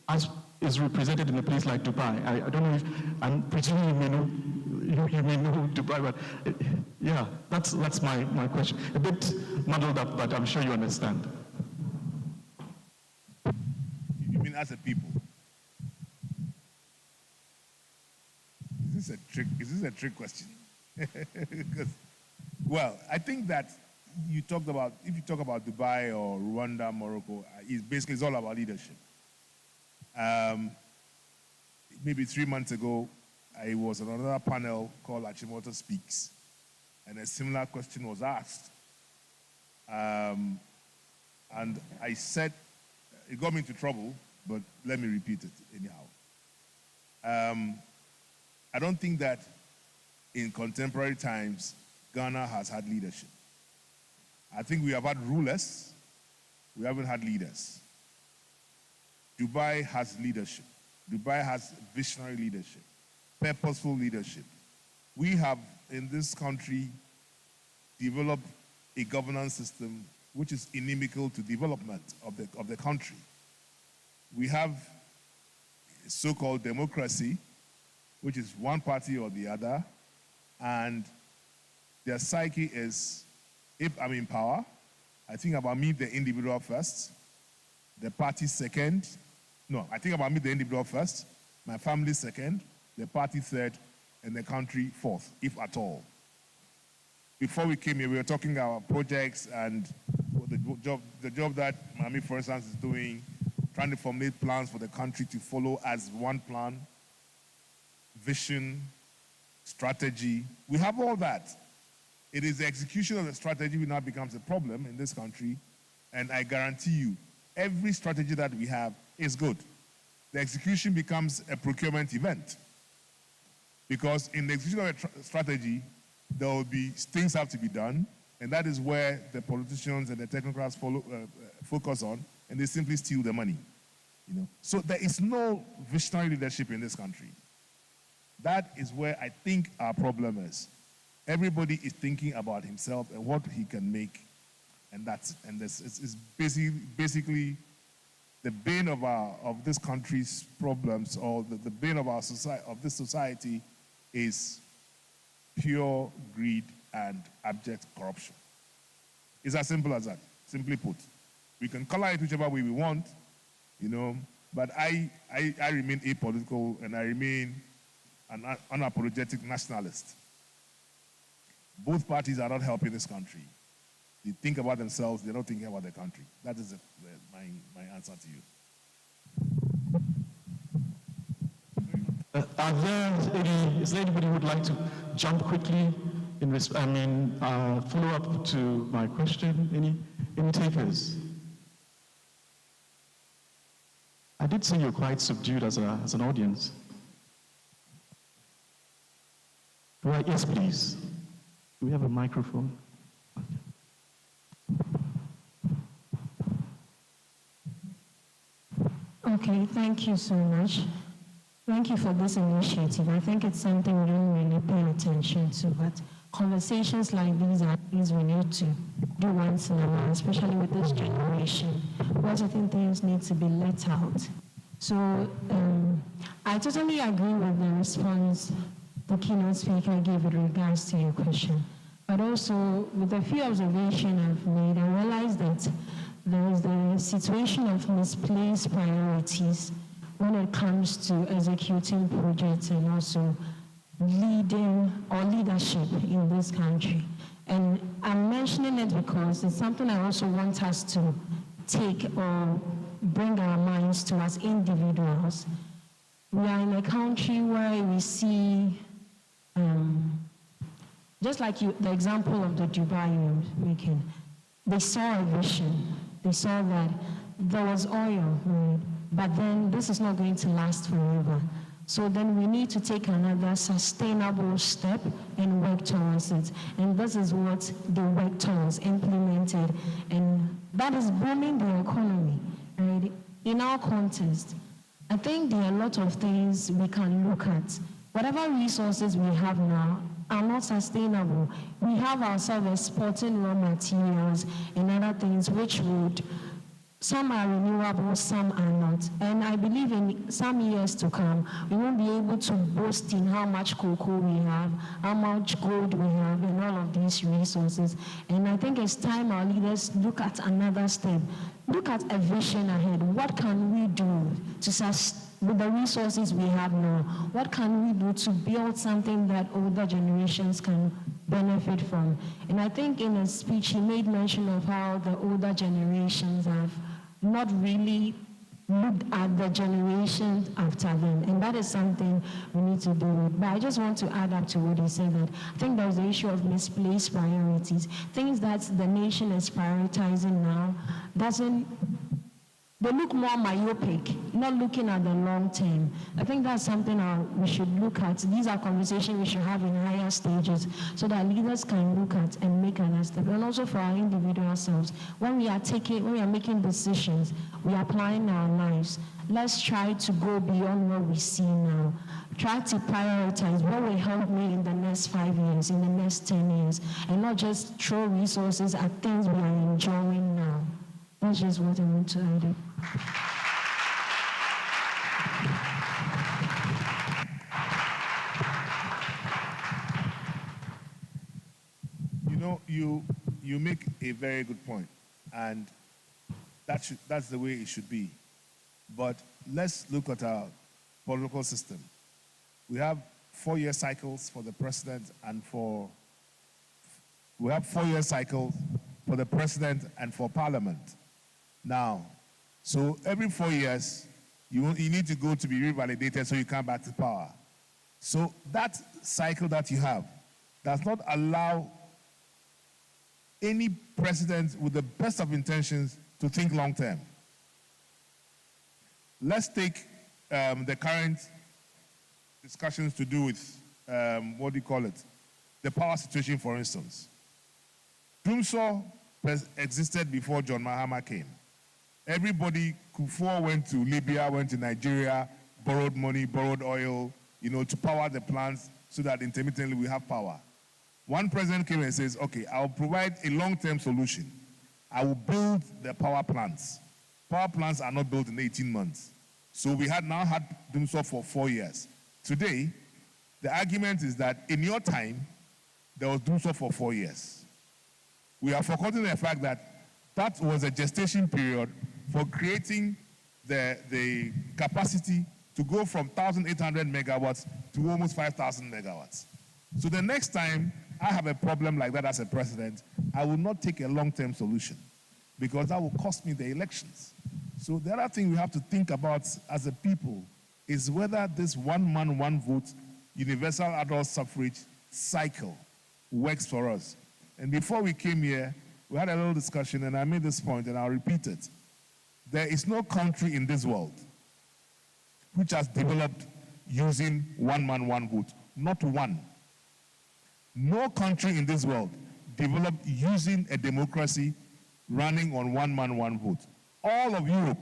as is represented in a place like Dubai? I don't know if, I'm presuming you may know Dubai, but yeah, that's my question. A bit muddled up, but I'm sure you understand. You mean as a people? Is this a trick question? Well, I think that if you talk about Dubai or Rwanda, Morocco, it's all about leadership. Maybe 3 months ago, I was on another panel called Achimota Speaks, and a similar question was asked. And I said, it got me into trouble, but let me repeat it anyhow. I don't think that in contemporary times, Ghana has had leadership. I think we have had rulers, we haven't had leaders. Dubai has leadership. Dubai has visionary leadership. purposeful leadership. We have, in this country, developed a governance system which is inimical to development of the country. We have so-called democracy, which is one party or the other, and their psyche is, if I'm in power, I think about me, the individual first, the party second. No, I think about me, the individual first, my family second, the party third, and the country fourth, if at all. Before we came here, we were talking about projects and the job that Mami, for instance, is doing, trying to formulate plans for the country to follow as one plan, vision, strategy. We have all that. It is the execution of the strategy which now becomes a problem in this country, and I guarantee you, every strategy that we have is good. The execution becomes a procurement event. Because in the execution of a strategy, there will be things have to be done, and that is where the politicians and the technocrats focus on, and they simply steal the money. You know? So there is no visionary leadership in this country. That is where I think our problem is. Everybody is thinking about himself and what he can make, and that's it. And this is basically the bane of this country's problems, or the bane of this society is pure greed and abject corruption. It's as simple as that, simply put. We can color it whichever way we want, you know, but I remain apolitical, and I remain an unapologetic nationalist. Both parties are not helping this country. They think about themselves, they're not thinking about the country. That is my answer to you. Is there anybody who would like to jump quickly follow up to my question? Any takers? I did see you're quite subdued as an audience. Right, yes, please. Do we have a microphone? Okay, thank you so much. Thank you for this initiative. I think it's something we don't really pay attention to, but conversations like these are things we need to do once in a while, especially with this generation, where certain things need to be let out. So I totally agree with the response the keynote speaker gave with regards to your question. But also, with a few observations I've made, I realized that there is the situation of misplaced priorities when it comes to executing projects and also leading or leadership in this country. And I'm mentioning it because it's something I also want us to take or bring our minds to as individuals. We are in a country where we see, just like the example of the Dubai you're making, they saw a vision. They saw that there was oil, right? But then this is not going to last forever. So then we need to take another sustainable step and work towards it. And this is what they worked towards, implemented. And that is booming the economy, right? In our context, I think there are a lot of things we can look at. Whatever resources we have now are not sustainable. We have ourselves exporting raw materials and other things which would, some are renewable, some are not. And I believe in some years to come, we won't be able to boast in how much cocoa we have, how much gold we have, and all of these resources. And I think it's time our leaders look at another step. Look at a vision ahead. What can we do with the resources we have now? What can we do to build something that older generations can benefit from? And I think in his speech, he made mention of how the older generations have not really looked at the generation after them, and that is something we need to do with. But I just want to add up to what he said, that I think there's the issue of misplaced priorities. Things that the nation is prioritizing now they look more myopic, not looking at the long term. I think that's something we should look at. These are conversations we should have in higher stages so that leaders can look at and make an step. And also for our individual selves, when we are making decisions, we are applying our lives. Let's try to go beyond what we see now. try to prioritize what will help me in the next 5 years, in the next 10 years, and not just throw resources at things we are enjoying now. That's just what I want to add. You know, you make a very good point, and that's the way it should be. But let's look at our political system. We have 4-year cycles for the president and for parliament. Now, so every 4 years, you need to go to be revalidated so you come back to power. So that cycle that you have does not allow any president with the best of intentions to think long term. Let's take the current discussions to do with, the power situation, for instance. Doomsor existed before John Mahama came. Everybody, Kufuor went to Libya, went to Nigeria, borrowed money, borrowed oil, to power the plants so that intermittently we have power. One president came and says, okay, I'll provide a long-term solution. I will build the power plants. Power plants are not built in 18 months. So we had now had Doomsor for 4 years. Today, the argument is that in your time, there was Doomsor for 4 years. We have forgotten the fact that that was a gestation period for creating the capacity to go from 1,800 megawatts to almost 5,000 megawatts. So the next time I have a problem like that as a president, I will not take a long-term solution because that will cost me the elections. So the other thing we have to think about as a people is whether this one man, one vote, universal adult suffrage cycle works for us. And before we came here, we had a little discussion, and I made this point, and I'll repeat it. There is no country in this world which has developed using one man, one vote. Not one. No country in this world developed using a democracy running on one man, one vote. All of Europe,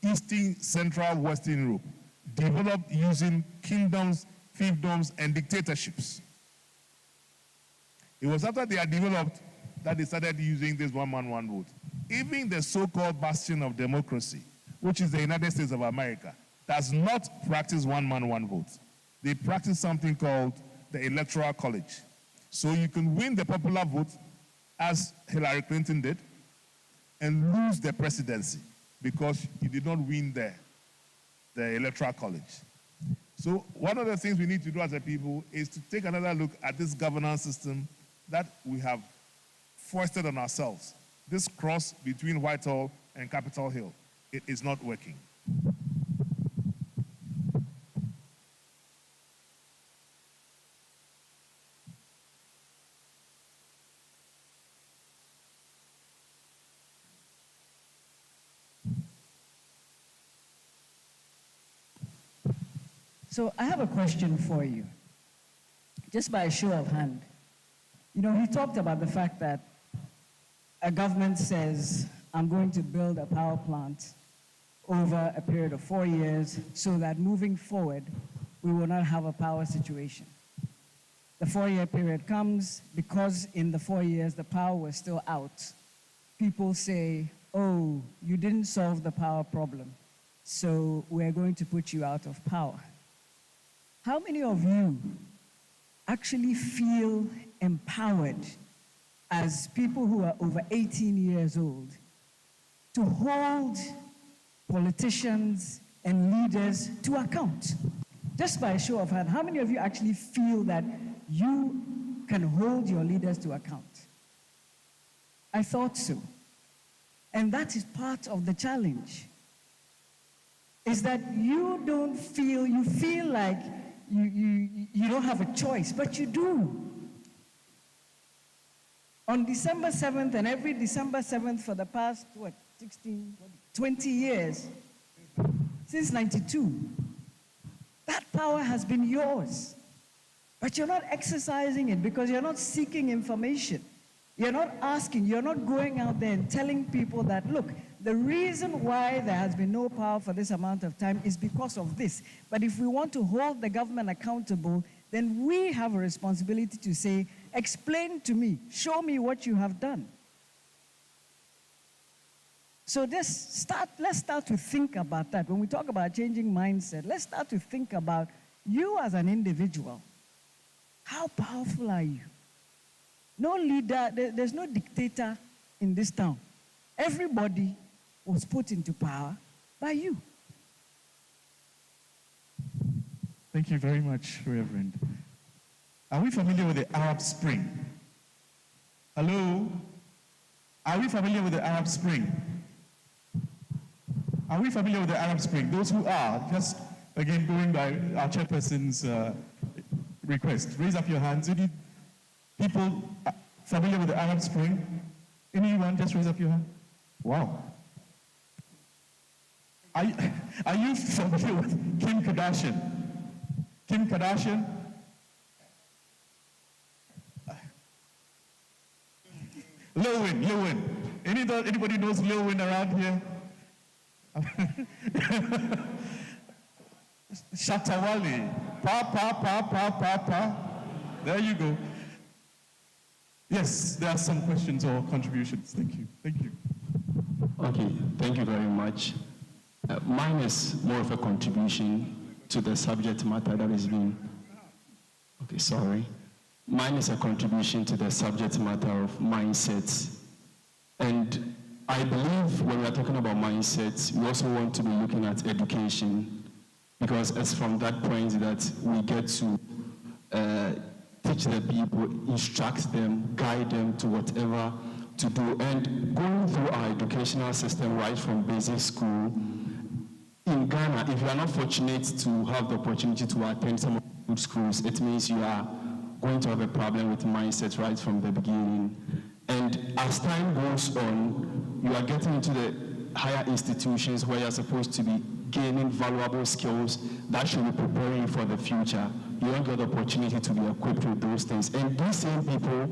Eastern, Central, Western Europe, developed using kingdoms, fiefdoms, and dictatorships. It was after they had developed that they started using this one man, one vote. Even the so-called bastion of democracy, which is the United States of America, does not practice one man, one vote. They practice something called the Electoral College. So you can win the popular vote, as Hillary Clinton did, and lose the presidency because you did not win the Electoral College. So one of the things we need to do as a people is to take another look at this governance system that we have foisted on ourselves. This cross between Whitehall and Capitol Hill, it is not working. So I have a question for you, just by a show of hand. He talked about the fact that a government says, I'm going to build a power plant over a period of 4 years so that moving forward, we will not have a power situation. The 4-year period comes because in the 4 years, the power was still out. People say, oh, you didn't solve the power problem, so we're going to put you out of power. How many of you actually feel empowered as people who are over 18 years old to hold politicians and leaders to account? Just by a show of hands, how many of you actually feel that you can hold your leaders to account? I thought so. And that is part of the challenge, is that you feel like you don't have a choice, but you do. On December 7th, and every December 7th for the past, 20 years, since 92, that power has been yours. But you're not exercising it because you're not seeking information. You're not asking, you're not going out there and telling people that, look, the reason why there has been no power for this amount of time is because of this. But if we want to hold the government accountable, then we have a responsibility to say, explain to me, show me what you have done. So let's start to think about that. When we talk about changing mindset, let's start to think about you as an individual. How powerful are you? No leader, there's no dictator in this town. Everybody was put into power by you. Thank you very much, Reverend. Are we familiar with the Arab Spring? Hello? Are we familiar with the Arab Spring? Are we familiar with the Arab Spring? Those who are, just again going by our chairperson's request, raise up your hands. Any people familiar with the Arab Spring? Anyone, just raise up your hand. Wow. Are you familiar with Kim Kardashian? Kim Kardashian? Lil Wayne. Anybody knows Lil Wayne around here? Shatawale. Pa. There you go. Yes, there are some questions or contributions. Thank you. Okay, thank you very much. Mine is more of a contribution to the subject matter that is being... Okay, sorry. Mine is a contribution to the subject matter of mindsets. And I believe when we are talking about mindsets, we also want to be looking at education, because it's from that point that we get to teach the people, instruct them, guide them to whatever to do. And going through our educational system right from basic school, in Ghana, if you are not fortunate to have the opportunity to attend some of the good schools, it means you are going to have a problem with mindset right from the beginning. And as time goes on, you are getting into the higher institutions where you're supposed to be gaining valuable skills that should be preparing you for the future. You don't get the opportunity to be equipped with those things. And these same people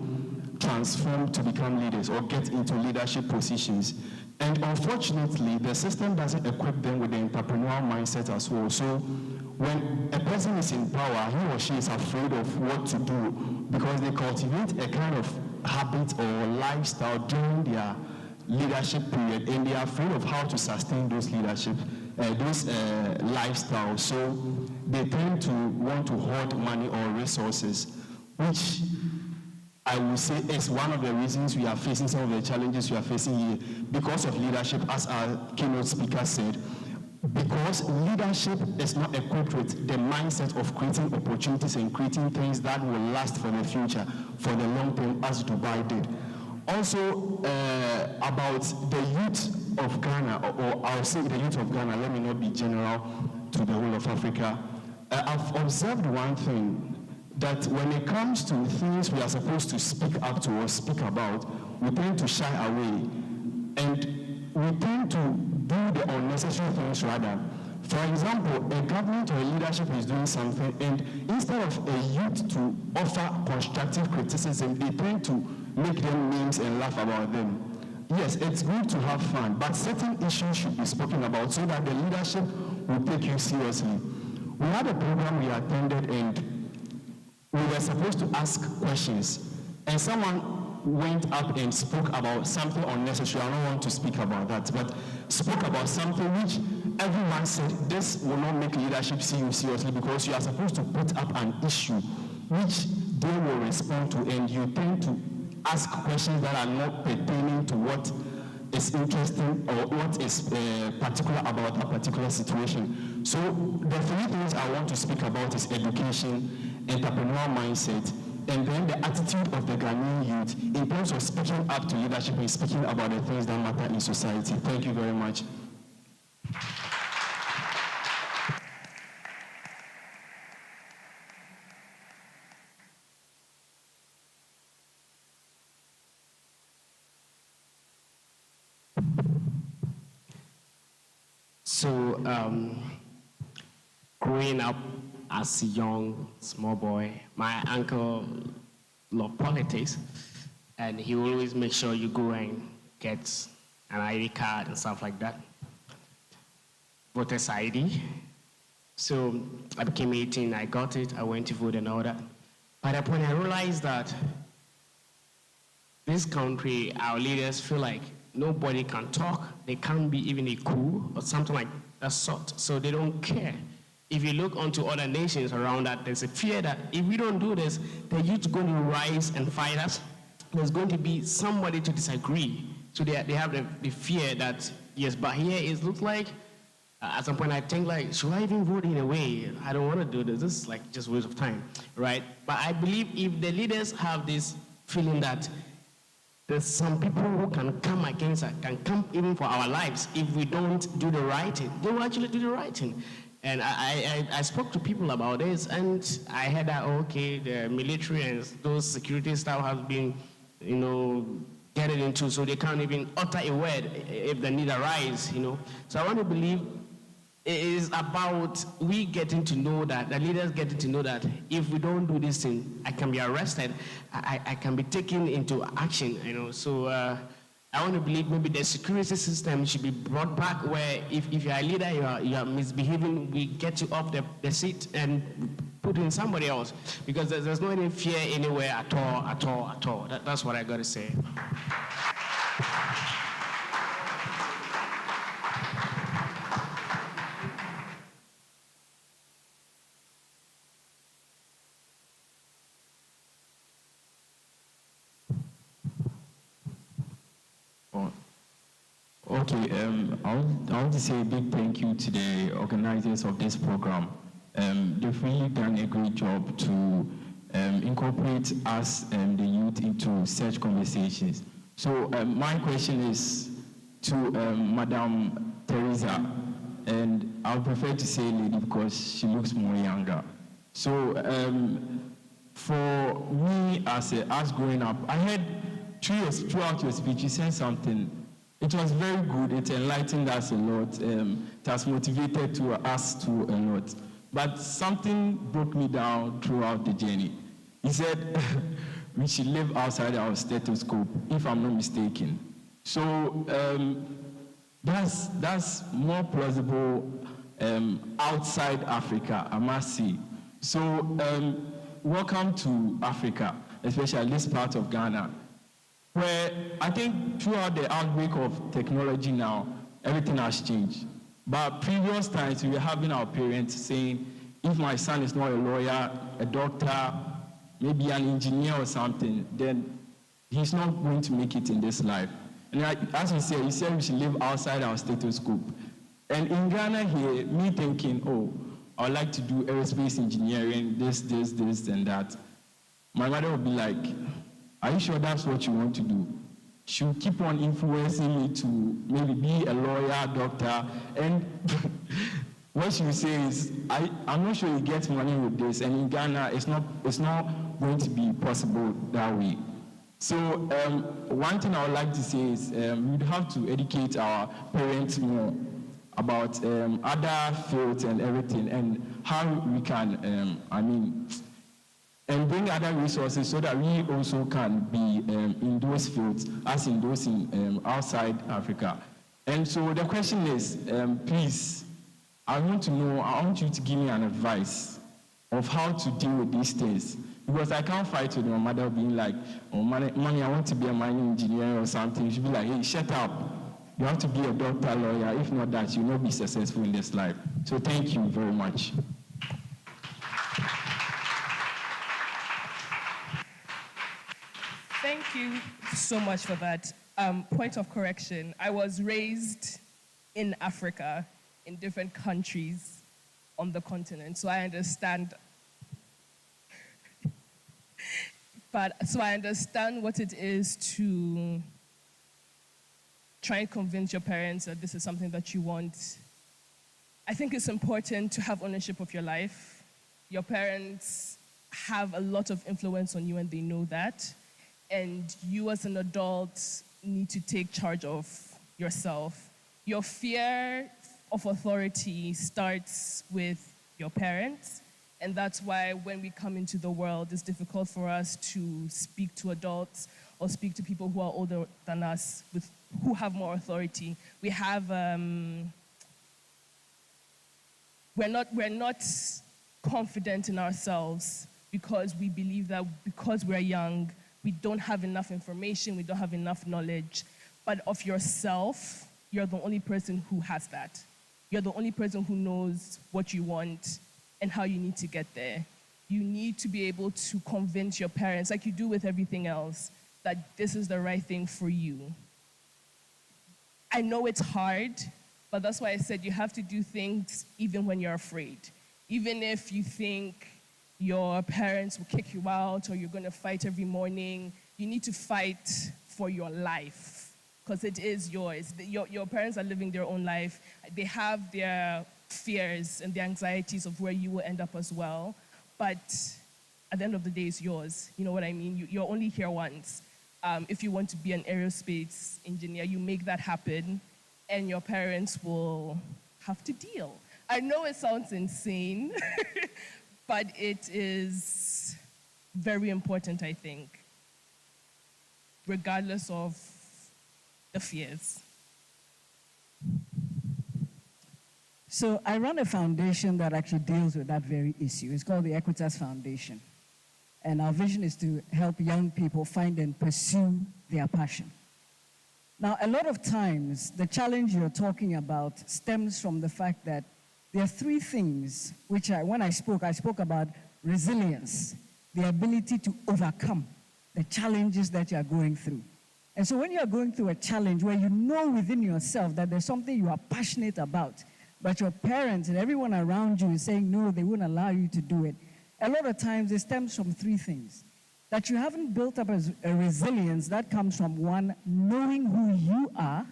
transform to become leaders or get into leadership positions. And unfortunately, the system doesn't equip them with the entrepreneurial mindset as well. So when a person is in power, he or she is afraid of what to do because they cultivate a kind of habit or lifestyle during their leadership period, and they are afraid of how to sustain those leadership, lifestyles. So they tend to want to hoard money or resources, which I will say is one of the reasons we are facing some of the challenges we are facing here because of leadership, as our keynote speaker said. Because leadership is not equipped with the mindset of creating opportunities and creating things that will last for the future, for the long term, as Dubai did. Also, about the youth of Ghana, or I'll say the youth of Ghana, let me not be general to the whole of Africa. I've observed one thing, that when it comes to things we are supposed to speak up to or speak about, we tend to shy away. And we tend to do the unnecessary things rather. For example, a government or a leadership is doing something, and instead of a youth to offer constructive criticism, they tend to make them memes and laugh about them. Yes, it's good to have fun, but certain issues should be spoken about so that the leadership will take you seriously. We had a program we attended, and we were supposed to ask questions, and someone went up and spoke about something unnecessary. I don't want to speak about that, but spoke about something which everyone said, this will not make leadership see you seriously because you are supposed to put up an issue which they will respond to, and you tend to ask questions that are not pertaining to what is interesting or what is particular about a particular situation. So the three things I want to speak about is education, entrepreneurial mindset, and then the attitude of the Ghanaian youth in terms of speaking up to leadership and speaking about the things that matter in society. Thank you very much. So, growing up as a young, small boy, my uncle loved politics. and he will always make sure you go and get an ID card and stuff like that. Voter's ID. So I became 18, I got it, I went to vote and all that. By that point, I realized that this country, our leaders feel like nobody can talk, they can't be even a coup or something like that sort, so they don't care. If you look onto other nations around that, there's a fear that if we don't do this, the youth are going to rise and fight us. There's going to be somebody to disagree. So they have the fear that, yes, but here it looks like, at some point I think like, should I even vote in a way? I don't want to do this. This is like just waste of time, right? But I believe if the leaders have this feeling that there's some people who can come against us, can come even for our lives if we don't do the right thing, they will actually do the right thing. And I spoke to people about this, and I heard that, okay, the military and those security staff have been, getting into, so they can't even utter a word if the need arises, So I want to believe it is about we getting to know that, the leaders getting to know that if we don't do this thing, I can be arrested, I can be taken into action, So I want to believe maybe the security system should be brought back where if you're a leader, you are misbehaving, we get you off the seat and put in somebody else. Because there's no any fear anywhere at all. That's what I got to say. Okay, I want to say a big thank you to the organizers of this program. They've really done a great job to incorporate us, the youth, into such conversations. So my question is to Madam Teresa, and I would prefer to say lady because she looks more younger. So for me, as growing up, I heard throughout your speech, you said something. It was very good. It enlightened us a lot. It has motivated us a lot. But something broke me down throughout the journey. He said we should live outside our stethoscope, if I'm not mistaken. So that's more plausible outside Africa, I must say. So welcome to Africa, especially this part of Ghana, where I think throughout the outbreak of technology now, everything has changed. But previous times, we were having our parents saying, if my son is not a lawyer, a doctor, maybe an engineer or something, then he's not going to make it in this life. And as you said we should live outside our stethoscope. And in Ghana here, me thinking, I would like to do aerospace engineering, this, and that. My mother would be like, are you sure that's what you want to do? She'll keep on influencing me to maybe be a lawyer, doctor, and what she will say is, I'm not sure you get money with this, and in Ghana, it's not going to be possible that way. So one thing I would like to say is we'd have to educate our parents more about other fields and everything, and how we can, and bring other resources so that we also can be in those fields as in those outside Africa. And so the question is, please, I want you to give me an advice of how to deal with these things. Because I can't fight with my mother being like, mommy, I want to be a mining engineer or something. She'll be like, hey, shut up. You have to be a doctor, lawyer. If not that, you'll not be successful in this life. So thank you very much. Thank you so much for that. Point of correction, I was raised in Africa, in different countries on the continent, so I understand. So I understand what it is to try and convince your parents that this is something that you want. I think it's important to have ownership of your life. Your parents have a lot of influence on you and they know that. And you as an adult need to take charge of yourself. Your fear of authority starts with your parents. And that's why when we come into the world, it's difficult for us to speak to adults or speak to people who are older than us, who have more authority. We have, we're not confident in ourselves because we believe that because we're young, we don't have enough information, we don't have enough knowledge. But of yourself, you're the only person who has that. You're the only person who knows what you want and how you need to get there. You need to be able to convince your parents, like you do with everything else, that this is the right thing for you. I know it's hard, but that's why I said you have to do things even when you're afraid. Even if you think your parents will kick you out or you're going to fight every morning, you need to fight for your life because it is yours. Your parents are living their own life. They have their fears and their anxieties of where you will end up as well. But at the end of the day, it's yours. You know what I mean? You're only here once. If you want to be an aerospace engineer, you make that happen, and your parents will have to deal. I know it sounds insane, but it is very important, I think, regardless of the fears. So I run a foundation that actually deals with that very issue. It's called the Equitas Foundation. And our vision is to help young people find and pursue their passion. Now, a lot of times, the challenge you're talking about stems from the fact that there are three things which when I spoke about resilience, the ability to overcome the challenges that you're going through. And so when you're going through a challenge where you know within yourself that there's something you are passionate about, but your parents and everyone around you is saying, no, they won't allow you to do it. A lot of times it stems from three things. That you haven't built up a resilience that comes from one, knowing who you are,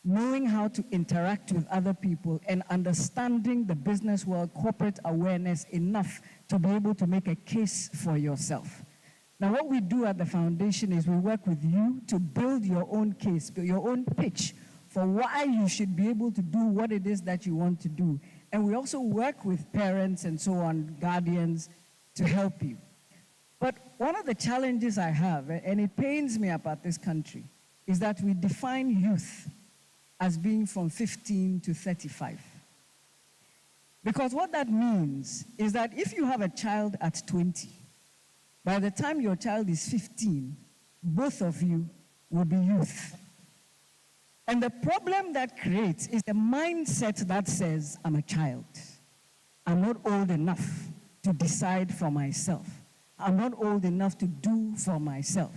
knowing how to interact with other people, and understanding the business world, corporate awareness enough to be able to make a case for yourself. Now, what we do at the foundation is we work with you to build your own case, your own pitch for why you should be able to do what it is that you want to do. And we also work with parents and so on, guardians, to help you. But one of the challenges I have, and it pains me about this country, is that we define youth as being from 15 to 35. Because what that means is that if you have a child at 20, by the time your child is 15, both of you will be youth. And the problem that creates is the mindset that says, I'm a child. I'm not old enough to decide for myself. I'm not old enough to do for myself.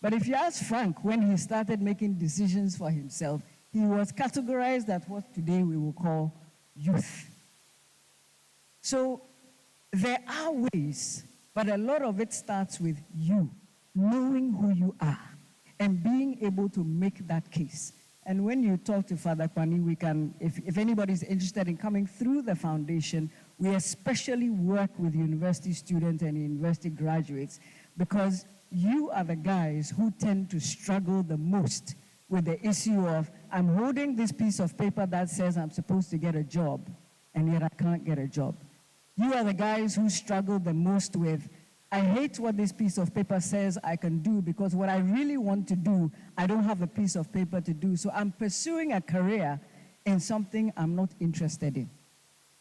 But if you ask Frank, when he started making decisions for himself, he was categorized as what today we will call youth. So there are ways, but a lot of it starts with you, knowing who you are, and being able to make that case. And when you talk to Father Kwani, we can, if anybody's interested in coming through the foundation, we especially work with university students and university graduates because you are the guys who tend to struggle the most with the issue of, I'm holding this piece of paper that says I'm supposed to get a job, and yet I can't get a job. You are the guys who struggle the most with, I hate what this piece of paper says I can do because what I really want to do, I don't have a piece of paper to do. So I'm pursuing a career in something I'm not interested in.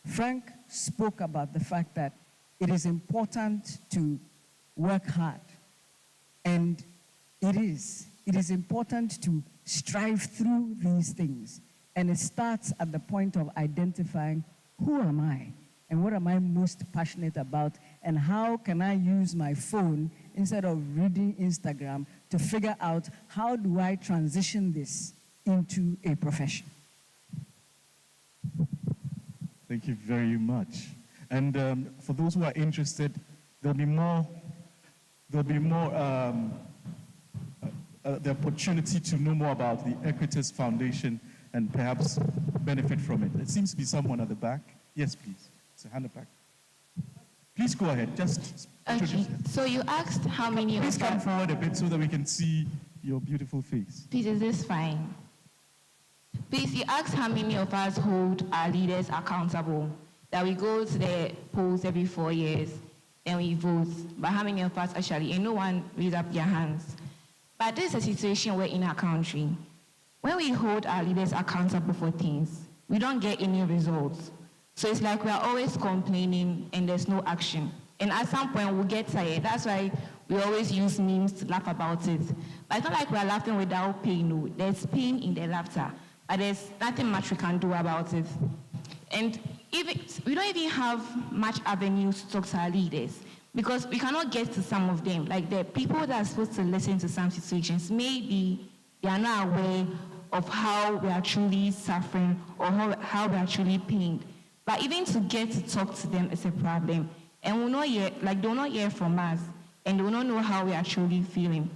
Frank spoke about the fact that it is important to work hard. And it is. It is important to strive through these things. And it starts at the point of identifying who am I? And what am I most passionate about? And how can I use my phone instead of reading Instagram to figure out how do I transition this into a profession? Thank you very much. And for those who are interested, there'll be more the opportunity to know more about the Equitas Foundation and perhaps benefit from it. There seems to be someone at the back. Yes, please. It's a hand back. Please go ahead. Just okay. So you asked how many Please come forward a bit so that we can see your beautiful face. Please, is this fine? Please, you asked how many of us hold our leaders accountable, that we go to the polls every 4 years. then we vote. But how many of us actually, and no one raised up their hands. But this is a situation where in our country, when we hold our leaders accountable for things, we don't get any results. So it's like we are always complaining and there's no action. And at some point we'll get tired. That's why we always use memes to laugh about it. But it's not like we're laughing without pain. No. There's pain in the laughter, but there's nothing much we can do about it. And even, we don't even have much avenues to talk to our leaders because we cannot get to some of them. Like the people that are supposed to listen to some situations, maybe they are not aware of how we are truly suffering or how we are truly pained. But even to get to talk to them is a problem. And we'll not hear, like they will not hear from us, and they will not know how we are truly feeling.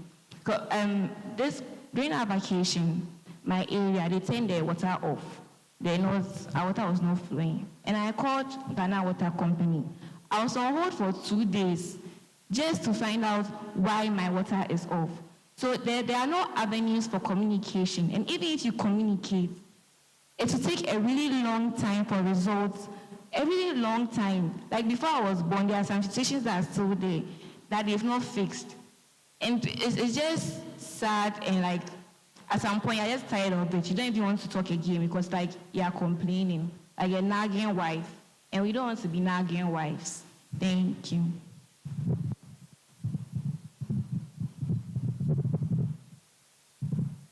During our vacation, my area, they turned the water off. Our water was not flowing. And I called Ghana Water Company. I was on hold for 2 days just to find out why my water is off. So there are no avenues for communication. And even if you communicate, it will take a really long time for results, a really long time. Like before I was born, there are some situations that are still there that they've not fixed. And it's just sad, and like at some point you're just tired of it. You don't even want to talk again because like you're complaining, like a nagging wife. And we don't want to be nagging wives. Thank you.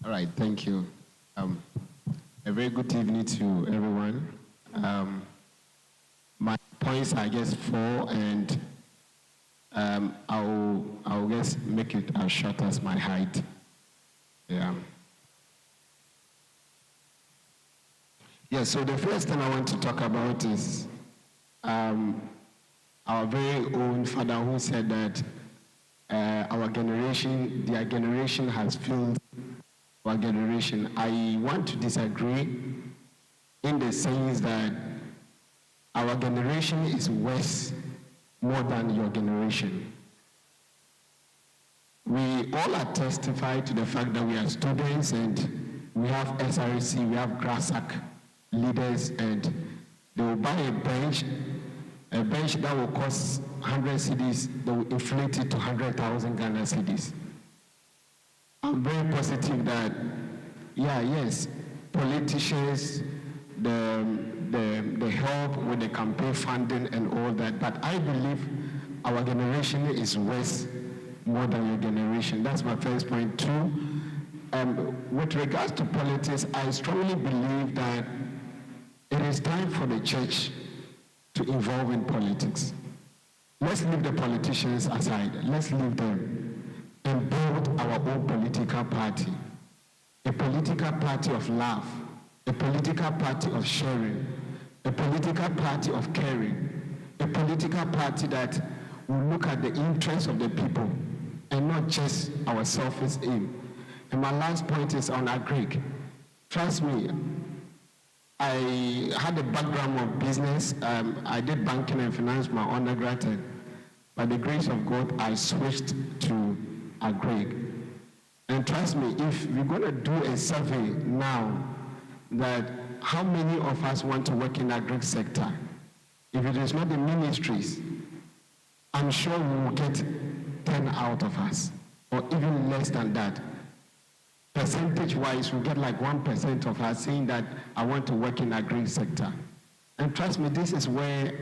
All right, thank you. A very good evening to everyone. My points are just 4, and I'll just make it as short as my height. Yeah. Yeah, so the first thing I want to talk about is our very own father who said that their generation has failed our generation. I want to disagree in the sense that our generation is worse more than your generation. We all are testifying to the fact that we are students and we have SRC, we have GRASAC leaders, and they will buy a bench that will cost 100 cedis, they will inflate it to 100,000 Ghana cedis. I'm very positive that, yes, politicians, the help with the campaign funding and all that, but I believe our generation is worse more than your generation. That's my first point. 2, with regards to politics, I strongly believe that it is time for the church to involve in politics. Let's leave the politicians aside. Let's leave them and build our own political party. A political party of love, a political party of sharing, a political party of caring, a political party that will look at the interests of the people and not just our selfish aim. And my last point is on agric. Trust me, I had a background of business. I did banking and finance my undergrad, and by the grace of God, I switched to agric. And trust me, if we're going to do a survey now, that how many of us want to work in the agric sector, if it is not the ministries, I'm sure we will get 10 out of us, or even less than that. Percentage-wise, we'll get like 1% of us saying that I want to work in the agric sector. And trust me, this is where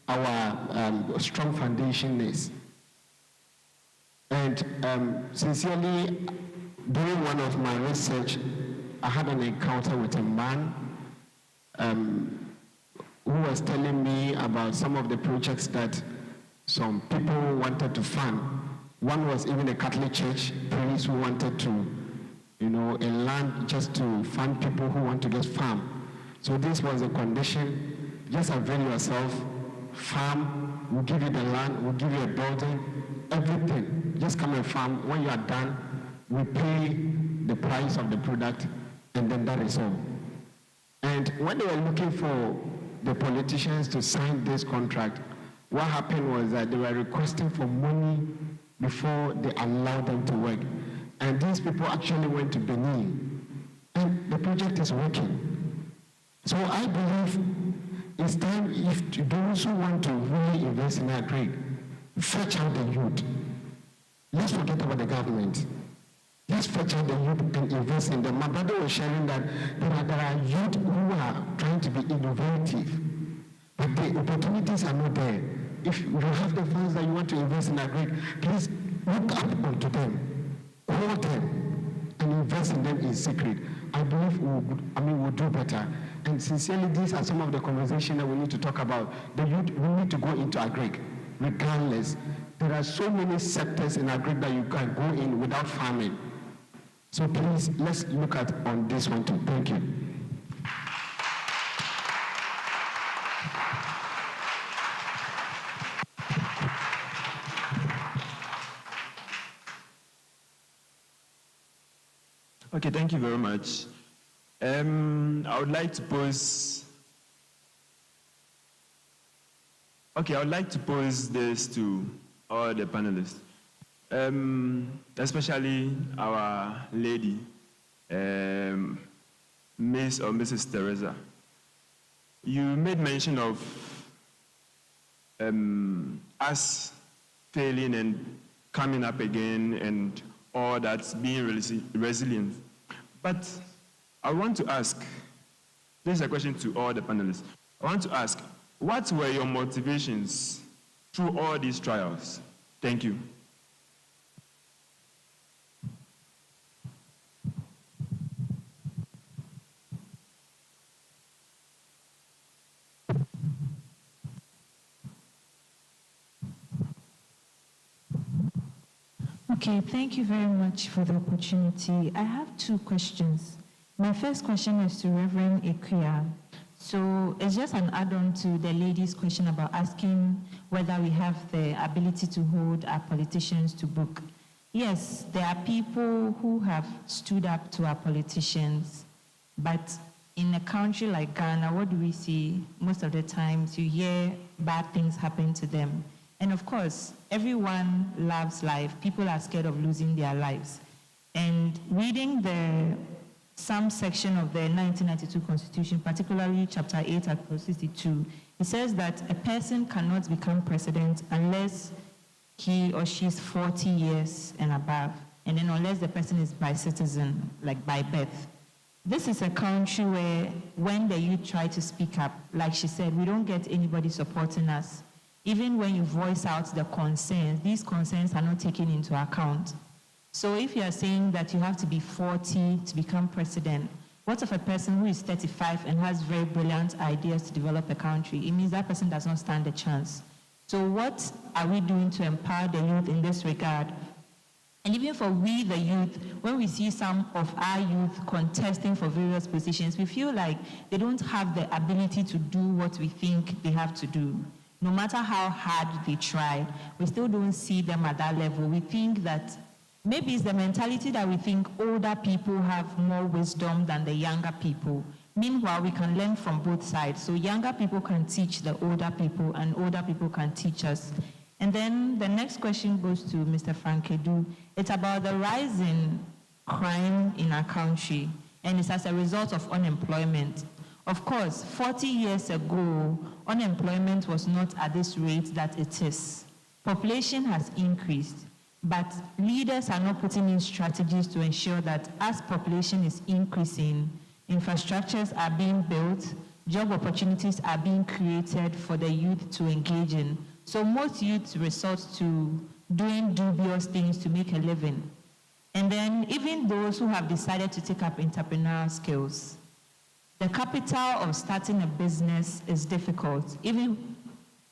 our strong foundation is. And sincerely, during one of my research, I had an encounter with a man who was telling me about some of the projects that some people wanted to fund. One was even a Catholic church priest who wanted to, a land just to fund people who want to just farm. So this was a condition: just avail yourself, farm, we'll give you the land, we'll give you a building, everything. Just come and farm. When you are done, we pay the price of the product, and then that is all. And when they were looking for the politicians to sign this contract, what happened was that they were requesting for money before they allowed them to work. And these people actually went to Benin, and the project is working. So I believe it's time, if those who want to really invest in agric, fetch out the youth. Let's forget about the government. Let's fetch out the youth and invest in them. My brother was sharing that there are youth who are trying to be innovative, but the opportunities are not there. If you have the funds that you want to invest in agri, please look up onto them, call them, and invest in them in secret. I believe we'll do better. And sincerely, these are some of the conversations that we need to talk about. The youth, we need to go into agri, regardless. There are so many sectors in agri that you can go in without farming. So please, let's look at on this one too. Thank you. Okay, thank you very much. I would like to pose this to all the panelists, especially our lady, Miss or Mrs. Teresa. You made mention of us failing and coming up again and all that's being resilient. But I want to ask, this is a question to all the panelists. I want to ask, what were your motivations through all these trials? Thank you. Okay, thank you very much for the opportunity. I have two questions. My first question is to Reverend ACCRA. So it's just an add-on to the lady's question about asking whether we have the ability to hold our politicians to book. Yes, there are people who have stood up to our politicians, but in a country like Ghana, what do we see? Most of the times you hear bad things happen to them. And of course, everyone loves life. People are scared of losing their lives. And reading some section of the 1992 Constitution, particularly Chapter 8, Article 62, it says that a person cannot become president unless he or she is 40 years and above, and then unless the person is by citizen, like by birth. This is a country where when the youth try to speak up, like she said, we don't get anybody supporting us. Even when you voice out the concerns, these concerns are not taken into account. So if you are saying that you have to be 40 to become president, what of a person who is 35 and has very brilliant ideas to develop a country? It means that person does not stand a chance. So what are we doing to empower the youth in this regard? And even for we, the youth, when we see some of our youth contesting for various positions, we feel like they don't have the ability to do what we think they have to do. No matter how hard they try, we still don't see them at that level. We think that maybe it's the mentality that we think older people have more wisdom than the younger people. Meanwhile, we can learn from both sides. So younger people can teach the older people, and older people can teach us. And then the next question goes to Mr. Frankedu. It's about the rise in crime in our country, and it's as a result of unemployment. Of course, 40 years ago, unemployment was not at this rate that it is. Population has increased, but leaders are not putting in strategies to ensure that as population is increasing, infrastructures are being built, job opportunities are being created for the youth to engage in. So most youths resort to doing dubious things to make a living. And then even those who have decided to take up entrepreneurial skills, the capital of starting a business is difficult. Even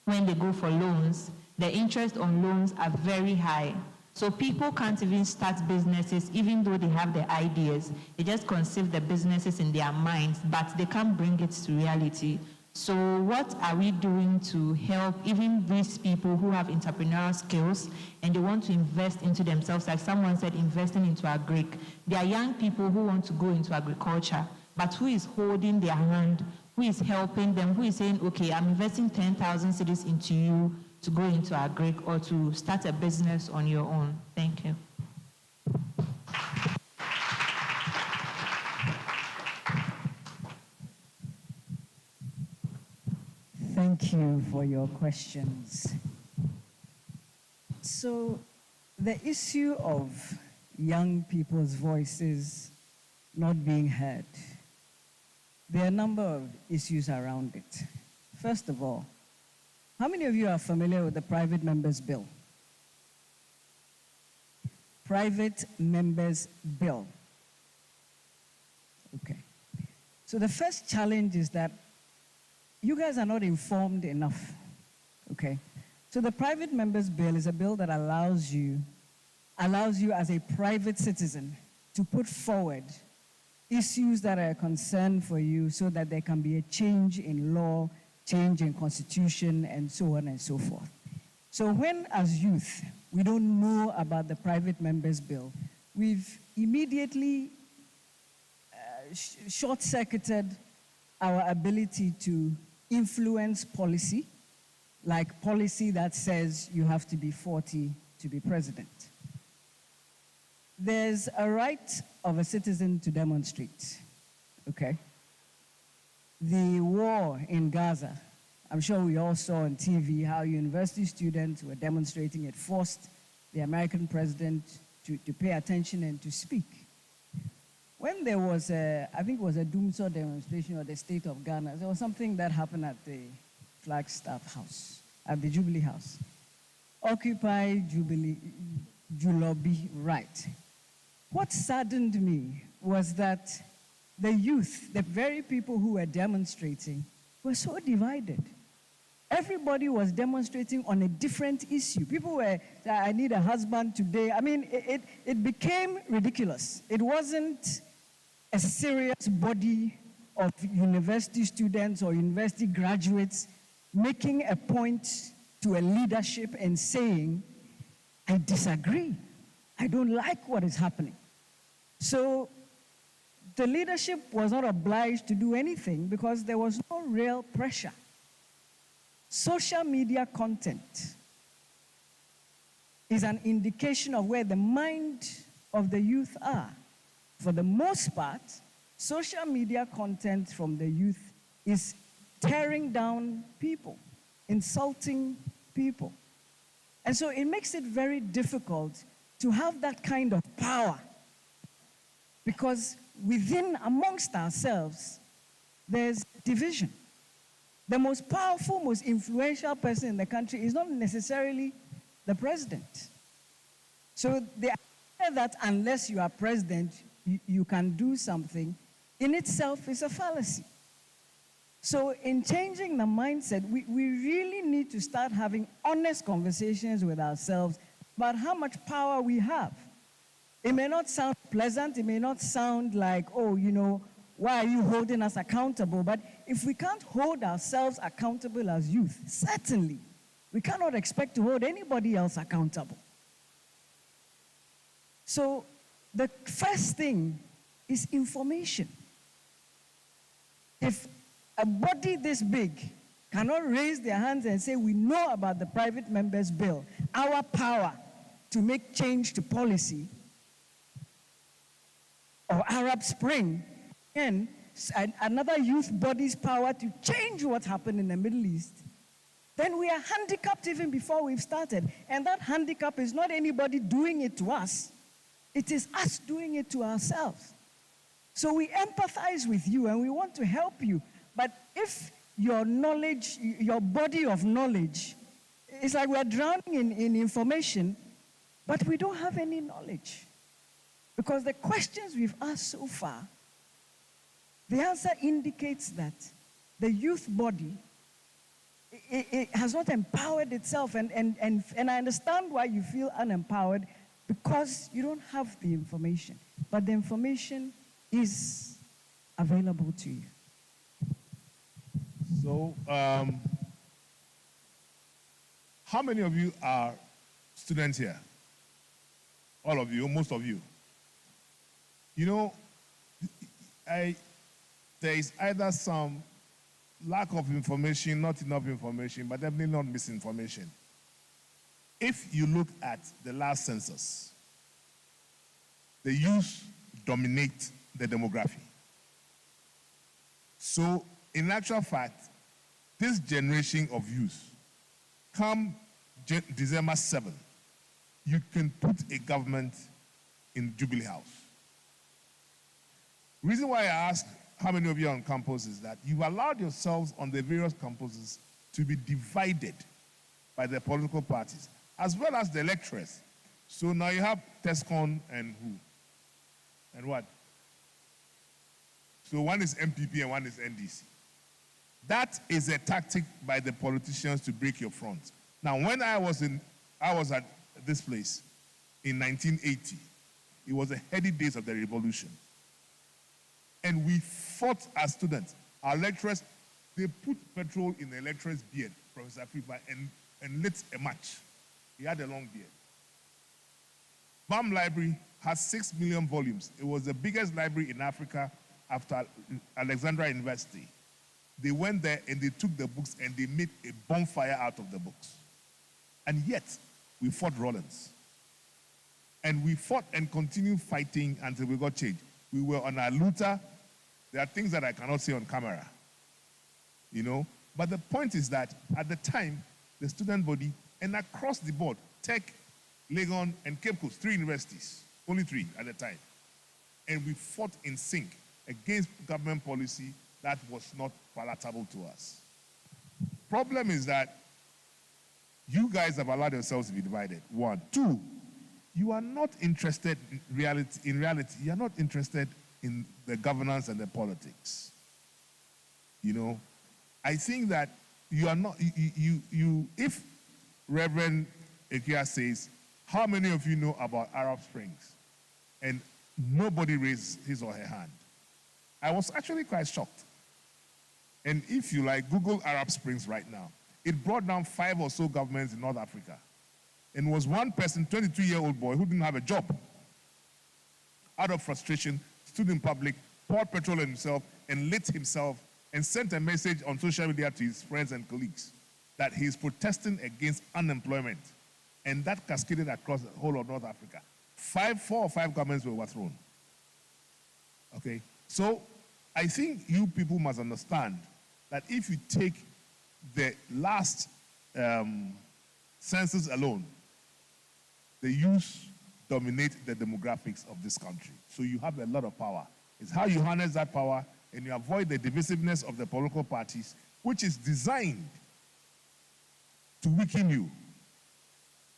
when they go for loans, the interest on loans are very high. So people can't even start businesses even though they have the ideas. They just conceive the businesses in their minds, but they can't bring it to reality. So what are we doing to help even these people who have entrepreneurial skills and they want to invest into themselves? Like someone said, investing into agric. There are young people who want to go into agriculture, but who is holding their hand, who is helping them, who is saying, okay, I'm investing 10,000 cedis into you to go into agric or to start a business on your own. Thank you. Thank you for your questions. So the issue of young people's voices not being heard, there are a number of issues around it. First of all, how many of you are familiar with the Private Members Bill? Private Members Bill. Okay. So the first challenge is that you guys are not informed enough. Okay. So the Private Members Bill is a bill that allows you as a private citizen to put forward issues that are a concern for you so that there can be a change in law, change in constitution, and so on and so forth. So when, as youth, we don't know about the Private Members Bill, we've immediately short-circuited our ability to influence policy, like policy that says you have to be 40 to be president. There's a right of a citizen to demonstrate, okay? The war in Gaza, I'm sure we all saw on TV how university students were demonstrating. It forced the American president to pay attention and to speak. When there was I think it was a Doomsday demonstration or the state of Ghana, there was something that happened at the Flagstaff House, at the Jubilee House. Occupy Jubilee, Julobi, right. What saddened me was that the youth, the very people who were demonstrating, were so divided. Everybody was demonstrating on a different issue. People were, I need a husband today. I mean, it became ridiculous. It wasn't a serious body of university students or university graduates making a point to a leadership and saying, I disagree. I don't like what is happening. So the leadership was not obliged to do anything because there was no real pressure. Social media content is an indication of where the mind of the youth are. For the most part, social media content from the youth is tearing down people, insulting people. And so it makes it very difficult to have that kind of power because amongst ourselves, there's division. The most powerful, most influential person in the country is not necessarily the president. So the idea that unless you are president, you can do something, in itself is a fallacy. So in changing the mindset, we really need to start having honest conversations with ourselves about how much power we have. It may not sound pleasant, it may not sound like, oh, you know, why are you holding us accountable? But if we can't hold ourselves accountable as youth, certainly we cannot expect to hold anybody else accountable. So the first thing is information. If a body this big cannot raise their hands and say, we know about the Private Members Bill, our power to make change to policy, or Arab Spring, and another youth body's power to change what happened in the Middle East, then we are handicapped even before we've started. And that handicap is not anybody doing it to us. It is us doing it to ourselves. So we empathize with you and we want to help you. But if your knowledge, your body of knowledge, it's like we're drowning in information, but we don't have any knowledge. Because the questions we've asked so far, the answer indicates that the youth body, it has not empowered itself. And I understand why you feel unempowered, because you don't have the information. But the information is available to you. So, how many of you are students here? All of you, most of you. You know, there is either some lack of information, not enough information, but definitely not misinformation. If you look at the last census, the youth dominate the demography. So, in actual fact, this generation of youth, come December 7th, you can put a government in Jubilee House. Reason why I ask how many of you are on campus is that you've allowed yourselves on the various campuses to be divided by the political parties, as well as the electors. So now you have TESCON and who? And what? So one is MPP and one is NDC. That is a tactic by the politicians to break your front. Now, when I was at this place in 1980, it was the heady days of the revolution. And we fought as students. Our lecturers, they put petrol in the lecturer's beard, Professor Fripa, and lit a match. He had a long beard. BAM Library has 6 million volumes. It was the biggest library in Africa after Alexandria University. They went there and they took the books and they made a bonfire out of the books. And yet, we fought Rollins. And we fought and continued fighting until we got changed. We were on our Luther. There are things that I cannot say on camera, you know. But the point is that at the time, the student body, and across the board, Tech, Legon, and Cape Coast, 3 universities, only 3 at the time. And we fought in sync against government policy that was not palatable to us. Problem is that you guys have allowed yourselves to be divided. 1. 2, you are not interested in reality. In reality, you are not interested in the governance and the politics. You know, I think that you are not, if Reverend Ikia says, how many of you know about Arab Springs? And nobody raised his or her hand. I was actually quite shocked. And if you like, Google Arab Springs right now. It brought down 5 or so governments in North Africa. And was one person, 22-year-old boy, who didn't have a job. Out of frustration, stood in public, poured petrol on himself, and lit himself, and sent a message on social media to his friends and colleagues that he is protesting against unemployment. And that cascaded across the whole of North Africa. 4 or 5 governments were overthrown. Okay? So I think you people must understand that if you take the last census alone, the youth dominate the demographics of this country. So you have a lot of power. It's how you harness that power and you avoid the divisiveness of the political parties, which is designed to weaken you.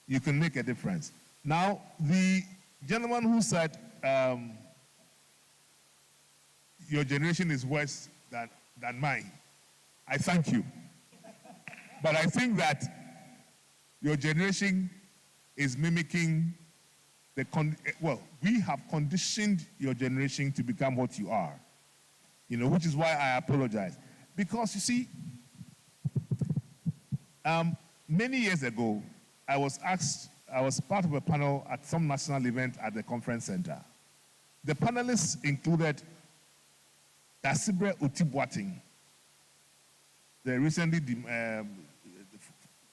You can make a difference. Now, the gentleman who said your generation is worse than mine, I thank you. But I think that your generation is mimicking we have conditioned your generation to become what you are, you know, which is why I apologize. Because you see, many years ago, I was part of a panel at some national event at the conference center. The panelists included ACCRA Otibwating, the recently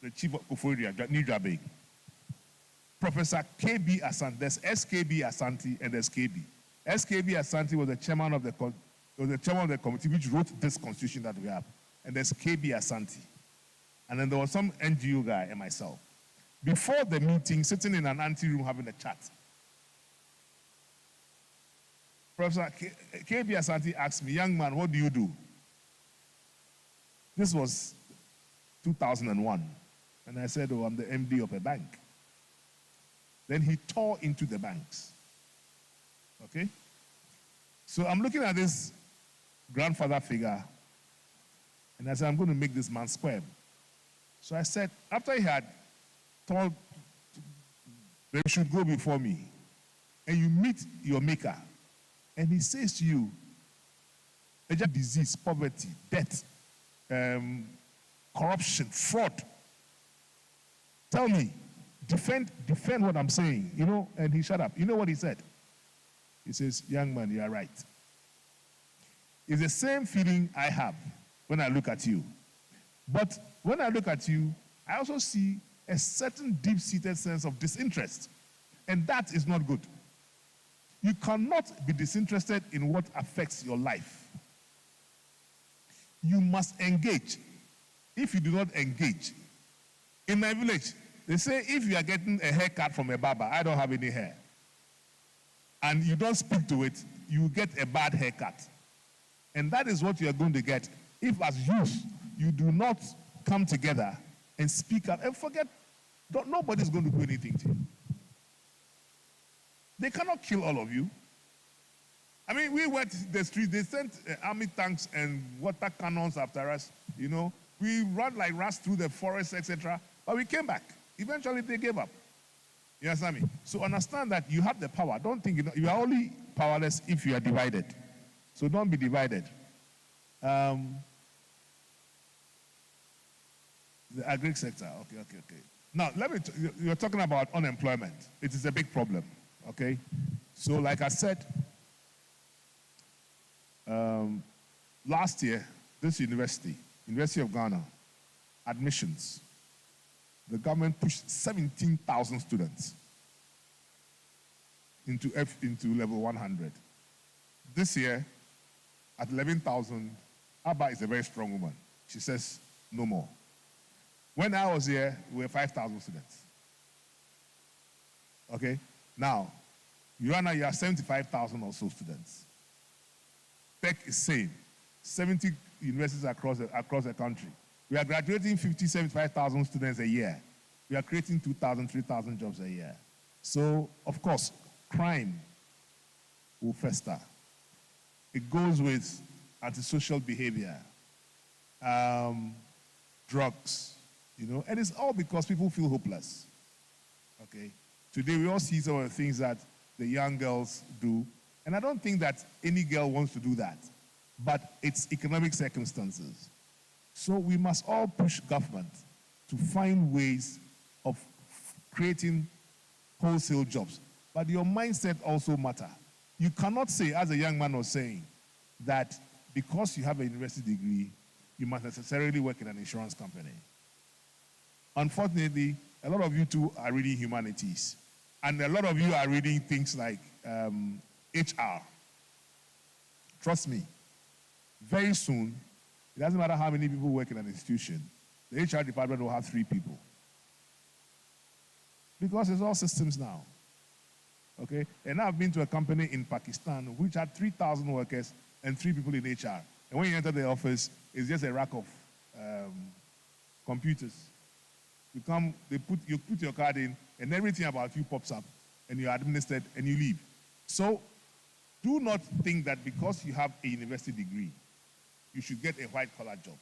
the chief of Koforia, New Jabig. Professor KB Asante, there's SKB Asante and there's KB. SKB Asante was the chairman of the committee which wrote this constitution that we have. And there's KB Asante. And then there was some NGO guy and myself. Before the meeting, sitting in an ante-room having a chat, Professor KB Asante asked me, young man, what do you do? This was 2001. And I said, oh, I'm the MD of a bank. Then he tore into the banks. Okay? So I'm looking at this grandfather figure, and I said, I'm going to make this man squirm. So I said, after he had told, they should go before me, and you meet your maker, and he says to you, disease, poverty, death, corruption, fraud. Tell me, defend what I'm saying, you know, and he shut up. You know what he said? He says, young man, you are right. It's the same feeling I have when I look at you. But when I look at you, I also see a certain deep-seated sense of disinterest. And that is not good. You cannot be disinterested in what affects your life. You must engage. If you do not engage, in my village, They say if you are getting a haircut from a barber, I don't have any hair, and you don't speak to it, you get a bad haircut. And that is what you are going to get if as youth you do not come together and speak up and forget, nobody's going to do anything to you. They cannot kill all of you. I mean, we went the street, they sent army tanks and water cannons after us, you know. We ran like rats through the forest, etc. But we came back. Eventually, they gave up. You understand me? So understand that you have the power. Don't think you are only powerless if you are divided. So don't be divided. The agri sector, okay. Now, you're talking about unemployment. It is a big problem, okay? So like I said, last year, this University of Ghana, admissions, the government pushed 17,000 students into level 100. This year, at 11,000, Abba is a very strong woman. She says, no more. When I was here, we were 5,000 students. Okay? Now, you have 75,000 or so students. Tech is same. 70 universities across the country. We are graduating 50, 75,000 students a year. We are creating 2,000, 3,000 jobs a year. So, of course, crime will fester. It goes with antisocial behavior, drugs, you know, and it's all because people feel hopeless. Okay? Today, we all see some of the things that the young girls do, and I don't think that any girl wants to do that, but it's economic circumstances. So we must all push government to find ways of creating wholesale jobs. But your mindset also matters. You cannot say, as a young man was saying, that because you have a university degree, you must necessarily work in an insurance company. Unfortunately, a lot of you too are reading humanities. And a lot of you are reading things like HR. Trust me, very soon, it doesn't matter how many people work in an institution, the HR department will have 3 people. Because it's all systems now. Okay? And I've been to a company in Pakistan which had 3,000 workers and 3 people in HR. And when you enter the office, it's just a rack of computers. You put your card in, and everything about you pops up, and you're administered, and you leave. So, do not think that because you have a university degree, you should get a white-collar job.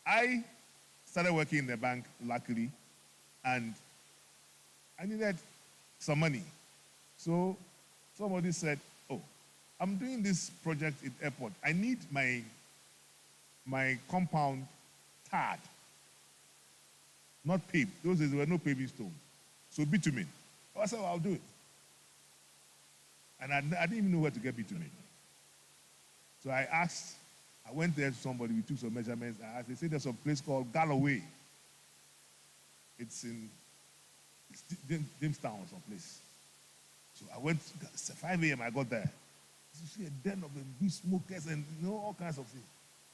I started working in the bank, luckily, and I needed some money. So, somebody said, oh, I'm doing this project in airport. I need my compound tarred. Not paved. Those days there were no paving stones. So bitumen. I said, well, I'll do it. And I didn't even know where to get bitumen. So I went there to somebody, we took some measurements. I asked, they said there's a place called Galloway. It's in Jamestown or someplace. So I went, 5 a.m. I got there. You see a den of big smokers and all kinds of things.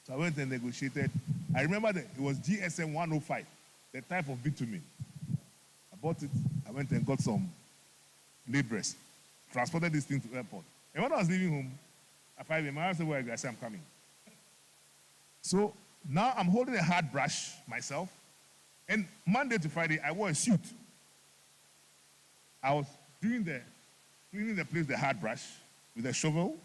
So I went and negotiated. I remember that it was GSM 105. The type of bitumen. I bought it. I went and got some laborers. Transported this thing to the airport. And when I was leaving home at 5 a.m., I said, well, I said, I'm coming. So now I'm holding a hard brush myself. And Monday to Friday, I wore a suit. I was cleaning the place with a hard brush with a shovel,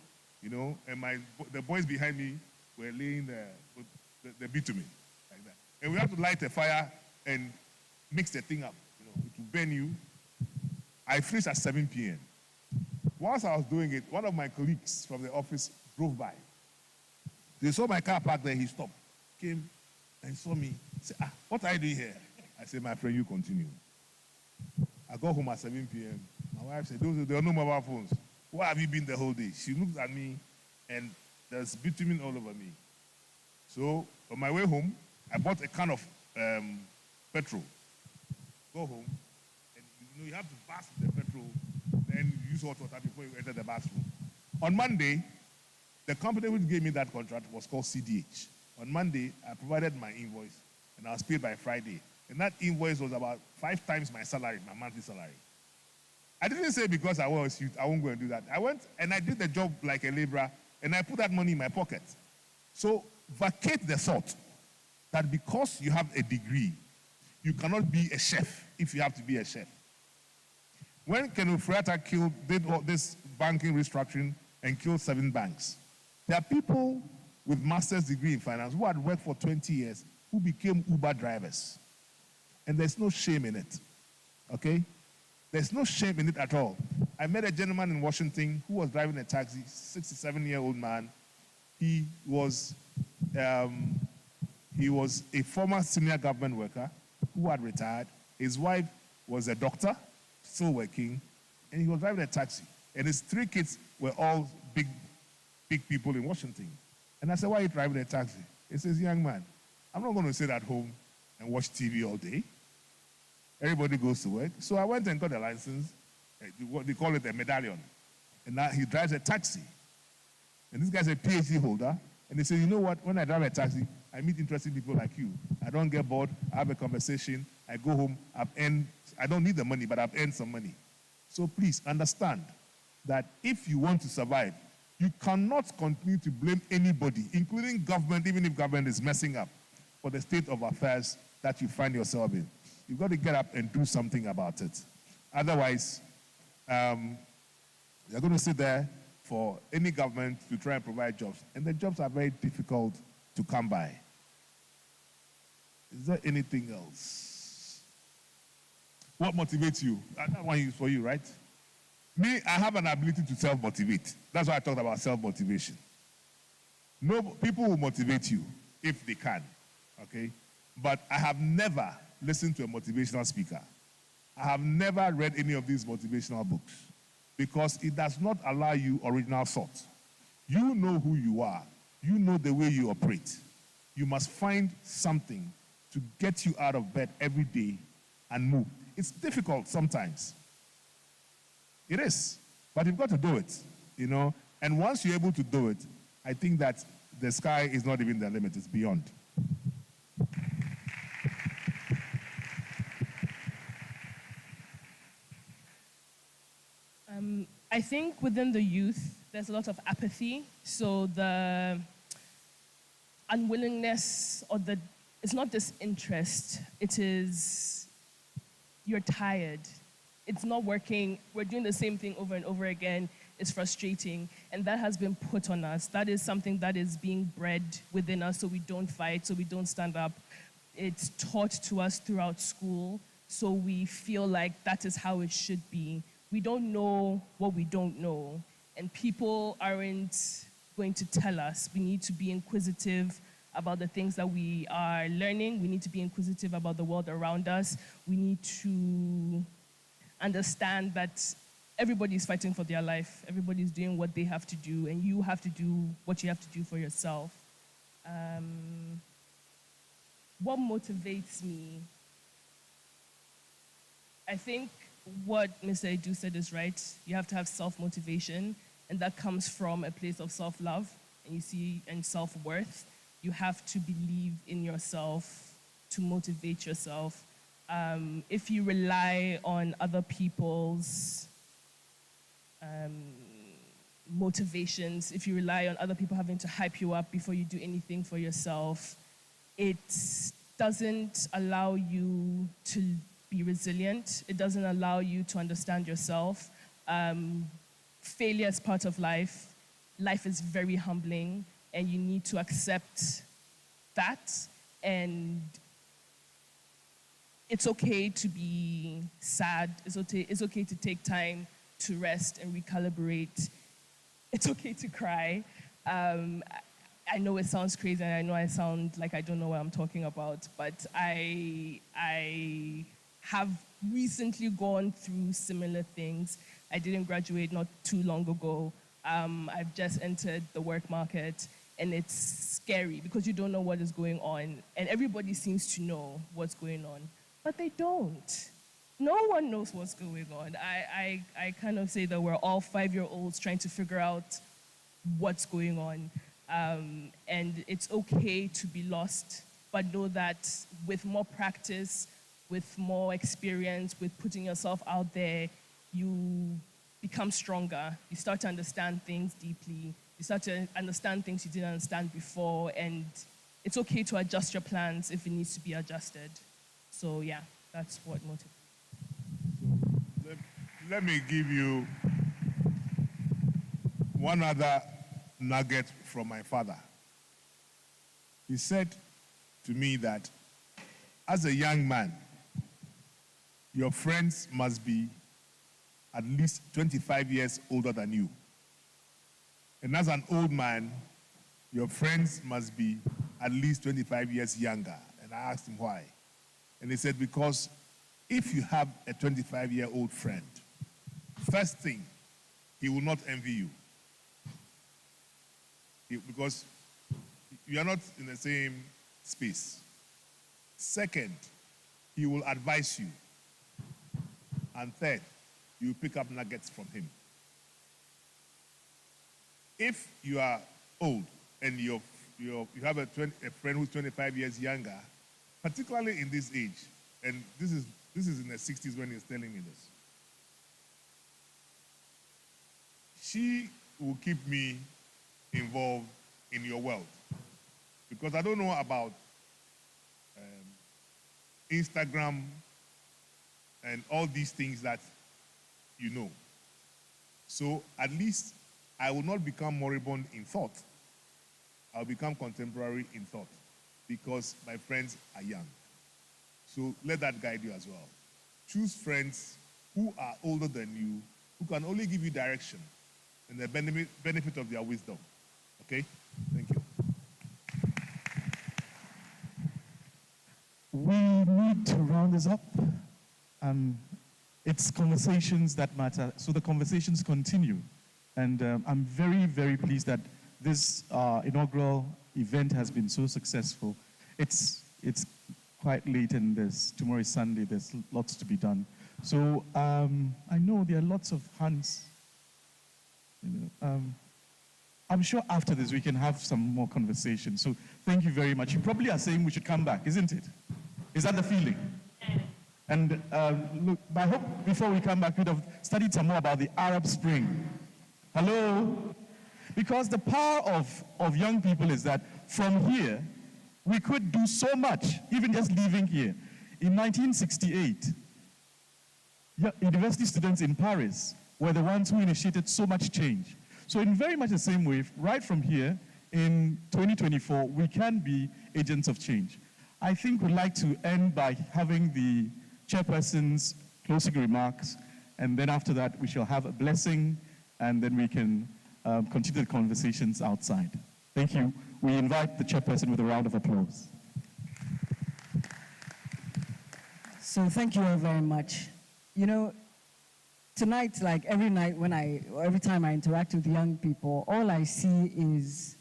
you know, and the boys behind me were laying the bitumen like that. And we had to light a fire and mix the thing up, you know, it will burn you. I finished at 7 p.m. Whilst I was doing it, one of my colleagues from the office drove by. They saw my car parked there, he stopped, came and saw me, said, what are you doing here? I said, my friend, you continue. I got home at 7 p.m. My wife said, there are no mobile phones. Where have you been the whole day? She looked at me and there's bitumen all over me. So on my way home, I bought a can of petrol. Go home, and you have to bath the petrol, then use hot water before you enter the bathroom. On Monday, the company which gave me that contract was called CDH. On Monday, I provided my invoice, and I was paid by Friday. And that invoice was about 5 times my salary, my monthly salary. I didn't say because I was youth, I won't go and do that. I went and I did the job like a laborer, and I put that money in my pocket. So vacate the thought that because you have a degree, you cannot be a chef if you have to be a chef. When Kenneth Furata did all this banking restructuring and killed 7 banks, there are people with master's degree in finance who had worked for 20 years who became Uber drivers. And there's no shame in it, okay? There's no shame in it at all. I met a gentleman in Washington who was driving a taxi, 67-year-old man. He was a former senior government worker who had retired. His wife was a doctor, still working, and he was driving a taxi. And his 3 kids were all big people in Washington. And I said, why are you driving a taxi? He says, young man, I'm not going to sit at home and watch TV all day. Everybody goes to work. So I went and got a license, what they call it a medallion. And now he drives a taxi. And this guy's a PhD holder. And he said, you know what, when I drive a taxi, I meet interesting people like you. I don't get bored, I have a conversation, I go home, I don't need the money, but I've earned some money. So please understand that if you want to survive, you cannot continue to blame anybody, including government, even if government is messing up, for the state of affairs that you find yourself in. You've got to get up and do something about it. Otherwise, you're going to sit there for any government to try and provide jobs. And the jobs are very difficult to come by. Is there anything else? What motivates you? That one is for you, right? Me, I have an ability to self-motivate. That's why I talked about self-motivation. No, people will motivate you if they can, okay? But I have never listened to a motivational speaker. I have never read any of these motivational books because it does not allow you original thought. You know who you are. You know the way you operate. You must find something to get you out of bed every day and move. It's difficult sometimes. It is, but you've got to do it, you know. And once you're able to do it, I think that the sky is not even the limit, it's beyond. I think within the youth, there's a lot of apathy. So the unwillingness or it's not disinterest, it is you're tired. It's not working. We're doing the same thing over and over again. It's frustrating. And that has been put on us. That is something that is being bred within us so we don't fight, so we don't stand up. It's taught to us throughout school, so we feel like that is how it should be. We don't know what we don't know, and people aren't going to tell us. We need to be inquisitive about the things that we are learning. We need to be inquisitive about the world around us. We need to understand that everybody's fighting for their life. Everybody's doing what they have to do, and you have to do what you have to do for yourself. What motivates me? I think what Mr. Edu said is right. You have to have self-motivation, and that comes from a place of self-love, and self-worth. You have to believe in yourself to motivate yourself. If you rely on other people's motivations, if you rely on other people having to hype you up before you do anything for yourself, it doesn't allow you to be resilient. It doesn't allow you to understand yourself. Failure is part of life. Life is very humbling, and you need to accept that. And it's okay to be sad. It's okay to take time to rest and recalibrate. It's okay to cry. I know it sounds crazy, and I know I sound like I don't know what I'm talking about, but I have recently gone through similar things. I didn't graduate not too long ago. I've just entered the work market, and it's scary because you don't know what is going on, and everybody seems to know what's going on, but they don't. No one knows what's going on. I kind of say that we're all 5-year-olds trying to figure out what's going on, and it's okay to be lost, but know that with more practice, with more experience, with putting yourself out there, you become stronger. You start to understand things deeply. You start to understand things you didn't understand before, and it's okay to adjust your plans if it needs to be adjusted. So yeah, that's what motivates. Let me give you one other nugget from my father. He said to me that as a young man, your friends must be at least 25 years older than you. And as an old man, your friends must be at least 25 years younger. And I asked him why. And he said, because if you have a 25-year-old friend, first thing, he will not envy you. Because you are not in the same space. Second, he will advise you. And third, you pick up nuggets from him. If you are old and you have a friend who's 25 years younger, particularly in this age, and this is in the 60s when he's telling me this, she will keep me involved in your world. Because I don't know about Instagram and all these things that you know. So at least I will not become moribund in thought. I'll become contemporary in thought because my friends are young. So let that guide you as well. Choose friends who are older than you, who can only give you direction and the benefit of their wisdom. Okay? Thank you. We need to round this up. It's conversations that matter, so the conversations continue. And I'm very, very pleased that this inaugural event has been so successful. It's quite late and tomorrow is Sunday, there's lots to be done. So I know there are lots of hands. I'm sure after this we can have some more conversation. So thank you very much. You probably are saying we should come back, isn't it? Is that the feeling? And look, I hope before we come back, we'd have studied some more about the Arab Spring. Hello? Because the power of young people is that from here, we could do so much, even just living here. In 1968, university students in Paris were the ones who initiated so much change. So in very much the same way, right from here, in 2024, we can be agents of change. I think we'd like to end by having the chairperson's closing remarks, and then after that, we shall have a blessing, and then we can continue the conversations outside. Thank you. We invite the chairperson with a round of applause. So thank you all very much. You know, tonight, like every night every time I interact with young people, all I see is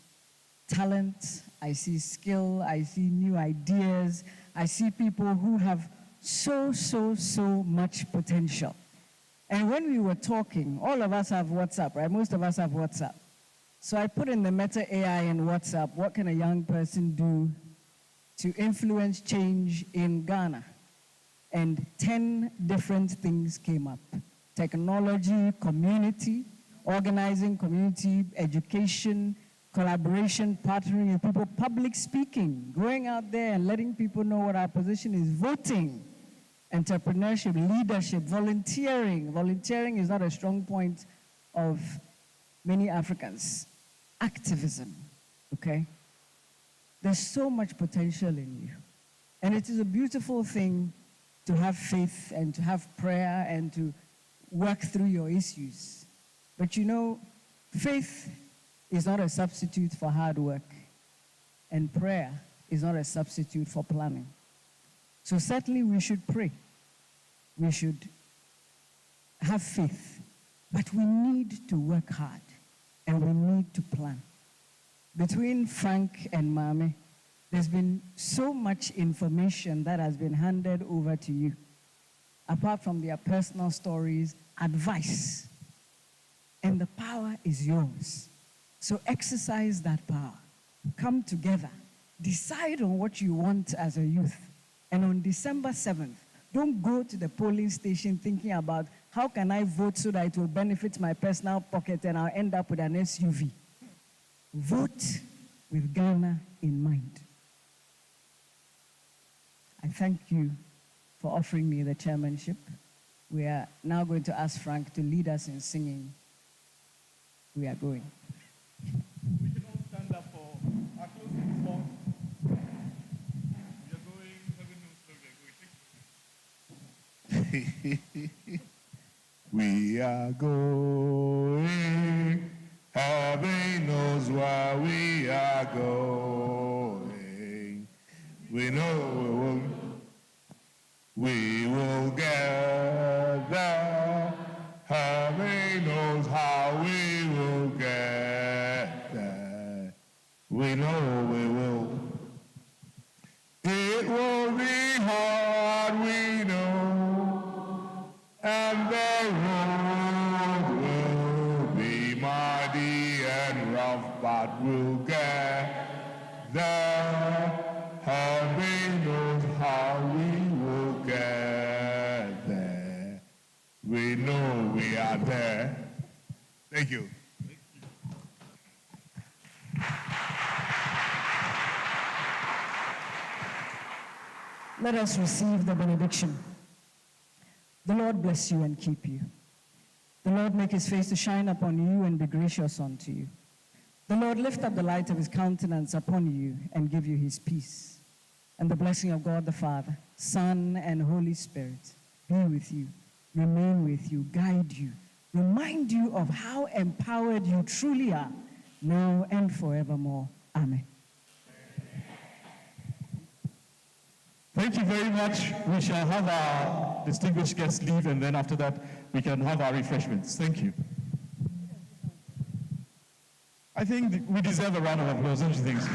talent, I see skill, I see new ideas, I see people who have so much potential. And when we were talking, all of us have WhatsApp, right? Most of us have WhatsApp. So I put in the Meta AI in WhatsApp, what can a young person do to influence change in Ghana? And 10 different things came up. Technology, community, organizing community, education, collaboration, partnering with people, public speaking, going out there and letting people know what our position is, voting, entrepreneurship, leadership, volunteering. Volunteering is not a strong point of many Africans. Activism, okay? There's so much potential in you. And it is a beautiful thing to have faith and to have prayer and to work through your issues. But you know, faith is not a substitute for hard work, and prayer is not a substitute for planning. So certainly we should pray. We should have faith, but we need to work hard and we need to plan. Between Frank and Mame, there's been so much information that has been handed over to you. Apart from their personal stories, advice. And the power is yours. So exercise that power. Come together. Decide on what you want as a youth. And on December 7th, Don't go to the polling station thinking about how can I vote so that it will benefit my personal pocket and I'll end up with an SUV. Vote with Ghana in mind. I thank you for offering me the chairmanship. We are now going to ask Frank to lead us in singing. We are going. We can all stand up for our closing song. We are going, heaven knows where we are going. We are going, heaven knows where we are going. We know we will get there. Heaven knows how we will get there. We know we will. It will be hard, we know, and the road will be muddy and rough, but we'll get there. Heaven knows how we will get there. We know we are there. Thank you. Let us receive the benediction. The Lord bless you and keep you. The Lord make his face to shine upon you and be gracious unto you. The Lord lift up the light of his countenance upon you and give you his peace. And the blessing of God the Father, Son, and Holy Spirit be with you, remain with you, guide you, remind you of how empowered you truly are, now and forevermore. Amen. Thank you very much. We shall have our distinguished guests leave, and then after that, we can have our refreshments. Thank you. I think we deserve a round of applause, don't you think so?